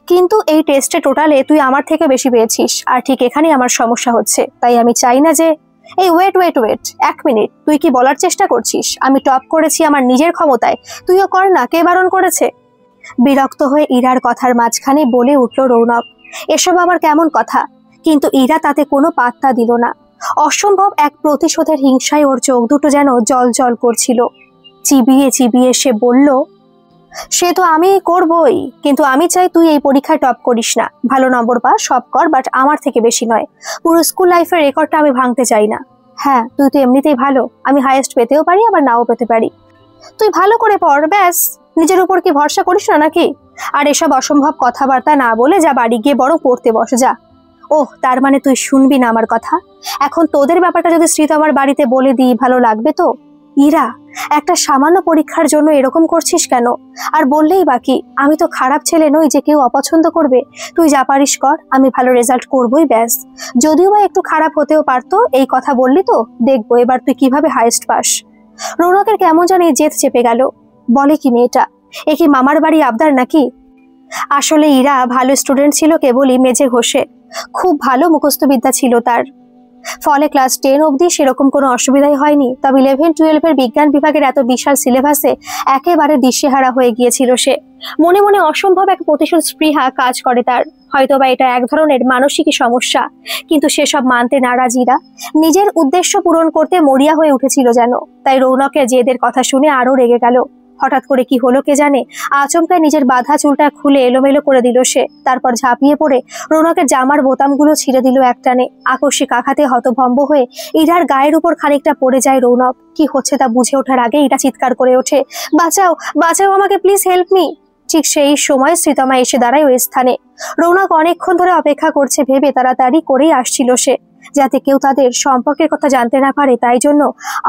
কিন্তু এই টেস্টে টোটালে তুই আমার থেকে বেশি পেয়েছিস, আর ঠিক এখানেই আমার সমস্যা হচ্ছে। তাই আমি চাই না যে, এই ওয়েট 1 মিনিট, তুই কি বলার চেষ্টা করছিস আমি টপ করেছি আমার নিজের ক্ষমতায়? তুইও কর না, কে বারণ করেছে? বিরক্ত হয়ে ইরার কথার মাঝখানে বলে উঠল রৌনক, এসব আবার কেমন কথা? কিন্তু ইরা তাতে কোনো পাত্তা দিল না। অসম্ভব এক প্রতিশোধের হিংসায় ওর চোখ দুটো যেন জল জল করছিল। চিবিয়ে চিবিয়ে সে বলল, সে তো আমি করবই, কিন্তু আমি চাই তুই এই পরীক্ষায় টপ করিস না, ভালো নম্বর পা, সব কর, বাট আমার থেকে বেশি নয়। পুরো স্কুল লাইফের রেকর্ডটা আমি ভাঙতে চাই না। হ্যাঁ, তুই তো এমনিতেই ভালো, আমি হাইয়েস্ট পেতেও পারি আবার নাও পেতে পারি। তুই ভালো করে পড়, ব্যাস। নিজের উপর কি ভরসা করিস না নাকি? আর এসব অসম্ভব কথাবার্তা না বলে যা বাড়ি গিয়ে বরং পড়তে বস যা। ওহ, তার মানে তুই শুনবি না আমার কথা? এখন তোদের ব্যাপারটা যদি শ্রীতমার বাড়িতে বলে দিই ভালো লাগবে তো? ইরা, একটা সামান্য পরীক্ষার জন্য এরকম করছিস কেন? আর বললেই বাকি, আমি তো খারাপ ছেলে নই যে কেউ অপছন্দ করবে। তুই যা পারিস কর, আমি ভালো রেজাল্ট করবই ব্যাস। যদিও বা একটু খারাপ হতেও পারতো, এই কথা বললি তো, দেখবো এবার তুই কিভাবে হাইয়েস্ট পাস। রৌনকের কেমন জানি জেদ চেপে গেল। বলে কি মেয়েটা, এ কি মামার বাড়ি আবদার নাকি? আসলে ইরা ভালো স্টুডেন্ট ছিল, কেবলই মেজে ঘষে। খুব ভালো মুখস্থ বিদ্যা ছিল তার। ফলে ক্লাস 10 অবধি সেরকম কোনো অসুবিধাই হয়নি। তবে 11-12 বিজ্ঞান বিভাগের এত বিশাল সিলেবাসে একেবারে দিশেহারা হয়ে গিয়েছিল সে। মনে মনে অসম্ভব এক প্রতিশোধ স্পৃহা কাজ করে তার। হয়তোবা এটা এক ধরনের মানসিক সমস্যা, কিন্তু সেসব মানতে নারাজ ইরা। নিজের উদ্দেশ্য পূরণ করতে মরিয়া হয়ে উঠেছিল যেন। তাই রৌনকের জেদের কথা শুনে আরো রেগে গেল। হঠাৎ করে কি হলো কে জানে, আচমকায় নিজের বাঁধা চুলটা খুলে এলোমেলো করে দিল সে। তারপর ঝাঁপিয়ে পড়ে রৌনকের জামার বোতামগুলো ছিঁড়ে দিল একটানে। আকস্মিক আঘাতে হতভম্ব হয়ে ইরার গায়ের উপর খানিকটা পড়ে যায় রৌনক। কি হচ্ছে তা বুঝে ওঠার আগে ইরা চিৎকার করে ওঠে, বাঁচাও বাঁচাও আমাকে, প্লিজ হেল্প মি। ঠিক সেই সময় শ্রীতমা এসে দাঁড়ায় ওই স্থানে। রৌনক অনেকক্ষণ ধরে অপেক্ষা করছে ভেবে তাড়াতাড়ি করেই আসছিল সে, যাতে কেউ তাদের সম্পর্কের কথা জানতে না পারে। তাই জন্য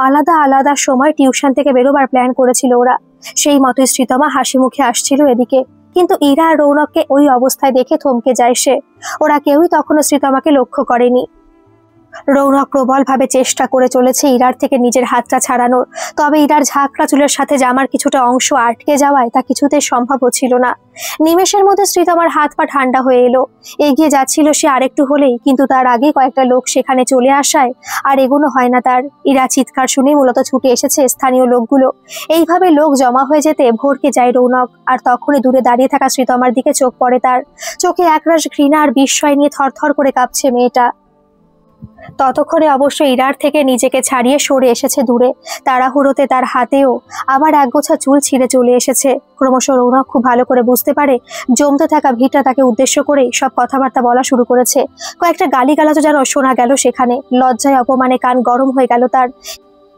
আলাদা আলাদা সময় টিউশন থেকে বেরোবার প্ল্যান করেছিল ওরা। সেই মতোই শ্রীতমা হাসি মুখে আসছিল এদিকে। কিন্তু ইরা আর রৌনককে ওই অবস্থায় দেখে থমকে যায় সে। ওরা কেউই তখনও শ্রীতমাকে লক্ষ্য করেনি। রৌনক প্রবলভাবে চেষ্টা করে চলেছে ইরার থেকে নিজের হাতটা ছাড়ানোর। তবে ইরার ঝাঁকড়া চুলের সাথে জামার কিছুটা অংশ আটকে যাওয়ায় তা কিছুতেই সম্ভব হচ্ছিল না। নিমেষের মধ্যে শ্রীতমার হাত পা ঠান্ডা হয়ে এলো। এগিয়ে যাচ্ছিল সে আরেকটু হলেই, কিন্তু তার আগে কয়েকটা লোক সেখানে চলে আসায় আর এগোনো হয় না তার। ইরা চিৎকার শুনে মূলত ছুটে এসেছে স্থানীয় লোকগুলো। এইভাবে লোক জমা হয়ে যেতে ভরকে যায় রৌনক। আর তখনই দূরে দাঁড়িয়ে থাকা শ্রীতমার দিকে চোখ পড়ে তার। চোখে একরাশ ঘৃণা আর বিস্ময় নিয়ে থরথর করে কাঁপছে মেয়েটা। ততক্ষণে অবশ্য ইরার থেকে নিজেকে ছাড়িয়ে সরে এসেছে দূরে। তাড়াহুড়োতে তার হাতেও আবার একগোছা চুল ছিঁড়ে চলে এসেছে। ক্রমশ রৌনক খুব ভালো করে বুঝতে পারে জমতে থাকা ভিড়টা তাকে উদ্দেশ্য করেই সব কথাবার্তা বলা শুরু করেছে। কয়েকটা গালিগালাজও যেন শোনা গেল সেখানে। লজ্জায় অপমানে কান গরম হয়ে গেল তার।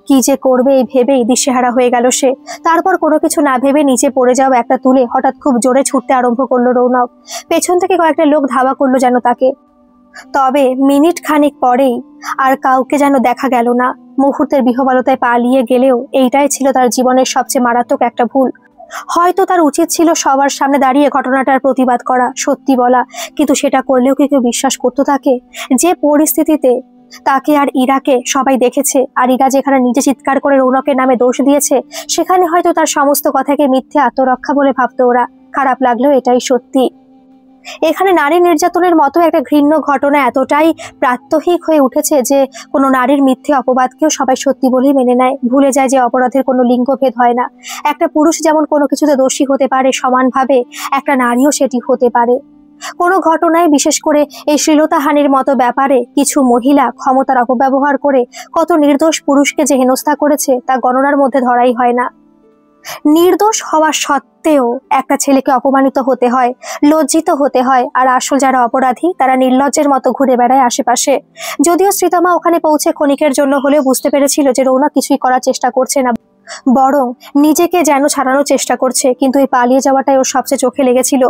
কি যে করবে এই ভেবেই দিশেহারা হয়ে গেল সে। তারপর কোনো কিছু না ভেবে নিচে পড়ে যাওয়া একটা তুলে হঠাৎ খুব জোরে ছুটতে আরম্ভ করলো রৌনক। পেছন থেকে কয়েকটা লোক ধাওয়া করলো যেন তাকে। তবে মিনিট খানিক পরেই আর কাউকে যেন দেখা গেল না। মুহূর্তের বিহ্বলতায় পালিয়ে গেলেও এইটাই ছিল তার জীবনের সবচেয়ে মারাত্মক একটা ভুল। হয়তো তার উচিত ছিল সবার সামনে দাঁড়িয়ে ঘটনাটার প্রতিবাদ করা, সত্যি বলা, কিন্তু সেটা করলেও কি কেউ বিশ্বাস করতো তাকে? যে পরিস্থিতিতে তাকে আর ইরাকে সবাই দেখেছে, আর ইরা যেখানে নিজে চিৎকার করে রৌনকের নামে দোষ দিয়েছে, সেখানে হয়তো তার সমস্ত কথাকে মিথ্যে আত্মরক্ষা বলে ভাবতো ওরা। খারাপ লাগলেও এটাই সত্যি। এখানে নারী নির্যাতনের মতো একটা ঘৃণ্য ঘটনা এতটাই প্রাত্যহিক হয়ে উঠেছে যে কোনো নারীর মিথ্যে অপবাদকেও সবাই সত্যি বলেই মেনে নেয়। ভুলে যায় যে অপরাধের কোনো লিঙ্গভেদ হয় না। একটা পুরুষ যেমন কোনো কিছুতে দোষী হতে পারে, সমানভাবে একটা নারীও সেটি হতে পারে। কোনো ঘটনায়, বিশেষ করে এই শ্লীলতাহানির মতো ব্যাপারে কিছু মহিলা ক্ষমতার অপব্যবহার করে কত নির্দোষ পুরুষকে যে হেনস্থা করেছে তা গণনার মধ্যে ধরাই হয় না। নির্দোষ হওয়া সত্ত্বেও একটা ছেলেকে অপমানিত হতে হয়, লজ্জিত হতে হয়, আর আসল যারা অপরাধী তারা নির্লজ্জের মতো ঘুরে বেড়ায় আশেপাশে। যদিও শ্রীতমা ওখানে পৌঁছে ক্ষণিকের জন্য হলেও বুঝতে পেরেছিল যে রৌনক কিছুই করার চেষ্টা করছে না, বরং নিজেকে যেন ছাড়ানোর চেষ্টা করছে। কিন্তু এই পালিয়ে যাওয়াটাই ওর সবচেয়ে চোখে লেগেছিল।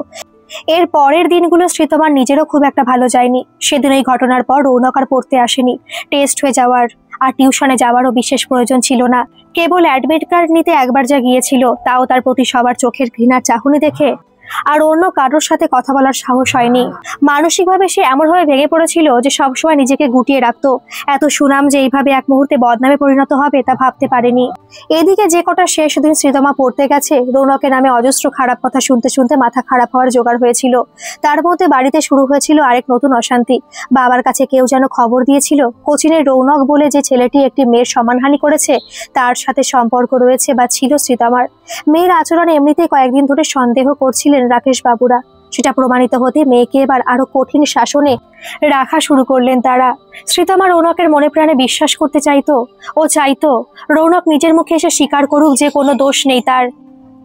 এর পরের দিনগুলো শ্রীতমার নিজেরও খুব একটা ভালো যায়নি। সেদিন এই ঘটনার পর রৌনক আর পড়তে আসেনি। টেস্ট হয়ে যাওয়ার আর টিউশনে যাওয়ারও বিশেষ প্রয়োজন ছিল না। কেবল অ্যাডমিট কার্ড নিতে একবার যা গিয়েছিল, তাও তার প্রতি সবার চোখের ঘৃণার চাহনি দেখে আর অন্য কারোর সাথে কথা বলার সাহস হয়নি। মানসিকভাবে সে এমনভাবে ভেঙে পড়েছিল যে সবসময় নিজেকে গুটিয়ে রাখতো। এত সুনাম যে এইভাবে এক মুহূর্তে বদনামে পরিণত হবে তা ভাবতে পারেনি। এদিকে যে কটা শেষ দিন শ্রীতমা পড়তে গেছে, রৌনকের নামে অজস্র খারাপ কথা শুনতে শুনতে মাথা খারাপ হওয়ার জোগাড় হয়েছিল। তার মধ্যে বাড়িতে শুরু হয়েছিল আরেক নতুন অশান্তি। বাবার কাছে কেউ যেন খবর দিয়েছিল কোচিনের রৌনক বলে যে ছেলেটি একটি মেয়ের সম্মানহানি করেছে, তার সাথে সম্পর্ক রয়েছে বা ছিল শ্রীতমার। মেয়ের আচরণে এমনিতেই কয়েকদিন ধরে সন্দেহ করছিলেন রাকেশ বাবুরা। সেটা প্রমাণিত হতে মেয়েকে এবার আরো কঠিন শাসনে রাখা শুরু করলেন তারা। শ্রীতমা রৌনকের মনে প্রাণে বিশ্বাস করতে চাইতো। ও চাইতো রৌনক নিজের মুখে এসে স্বীকার করুক যে কোনো দোষ নেই তার,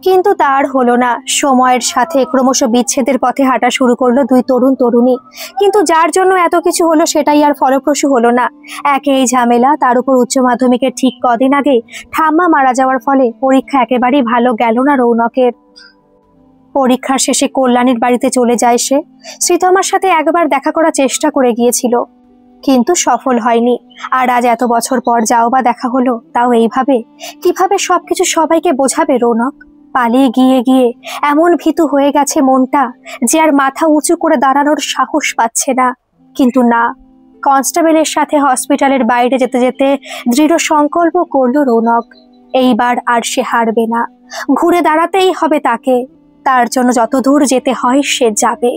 কিন্তু তার হলো না। সময়ের সাথে ক্রমশ বিচ্ছেদের পথে হাঁটা শুরু করলো দুই তরুণ তরুণী। কিন্তু যার জন্য এত কিছু হলো সেটাই আর ফলপ্রসূ হলো না। একে এই ঝামেলা, তার উপর উচ্চ মাধ্যমিকের ঠিক কদিন আগে ঠাম্মা মারা যাওয়ার ফলে পরীক্ষা একেবারেই ভালো গেল না রৌনকের। পরীক্ষার শেষে কল্যাণীর বাড়িতে চলে যায় সে। শ্রীতমার সাথে একবার দেখা করার চেষ্টা করে গিয়েছিল, কিন্তু সফল হয়নি। আর আজ এত বছর পর যাও বা দেখা হলো, তাও এইভাবে। কিভাবে সবকিছু সবাইকে বোঝাবে রৌনক? পালিয়ে গিয়ে গিয়ে এমন ভীতু হয়ে গেছে মনটা যে আর মাথা উঁচু করে দাঁড়ানোর সাহস পাচ্ছে না। কিন্তু না, কনস্টেবলের সাথে হসপিটালের বাইরে যেতে যেতে দৃঢ় সংকল্প করলো রৌনক, এইবার আর সে হারবে না। ঘুরে দাঁড়াতেই হবে তাকে। তার জন্য যত দূর যেতে হয় সে যাবে।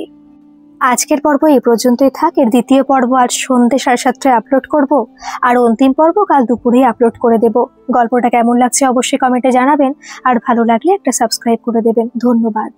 আজকের পর্ব এই পর্যন্তই থাক। এর দ্বিতীয় পর্ব আজ সন্ধ্যে 7:30টায় আপলোড করব, আর অন্তিম পর্ব কাল দুপুরেই আপলোড করে দেব। গল্পটা কেমন লাগছে অবশ্যই কমেন্টে জানাবেন, আর ভালো লাগলে একটা সাবস্ক্রাইব করে দেবেন। ধন্যবাদ।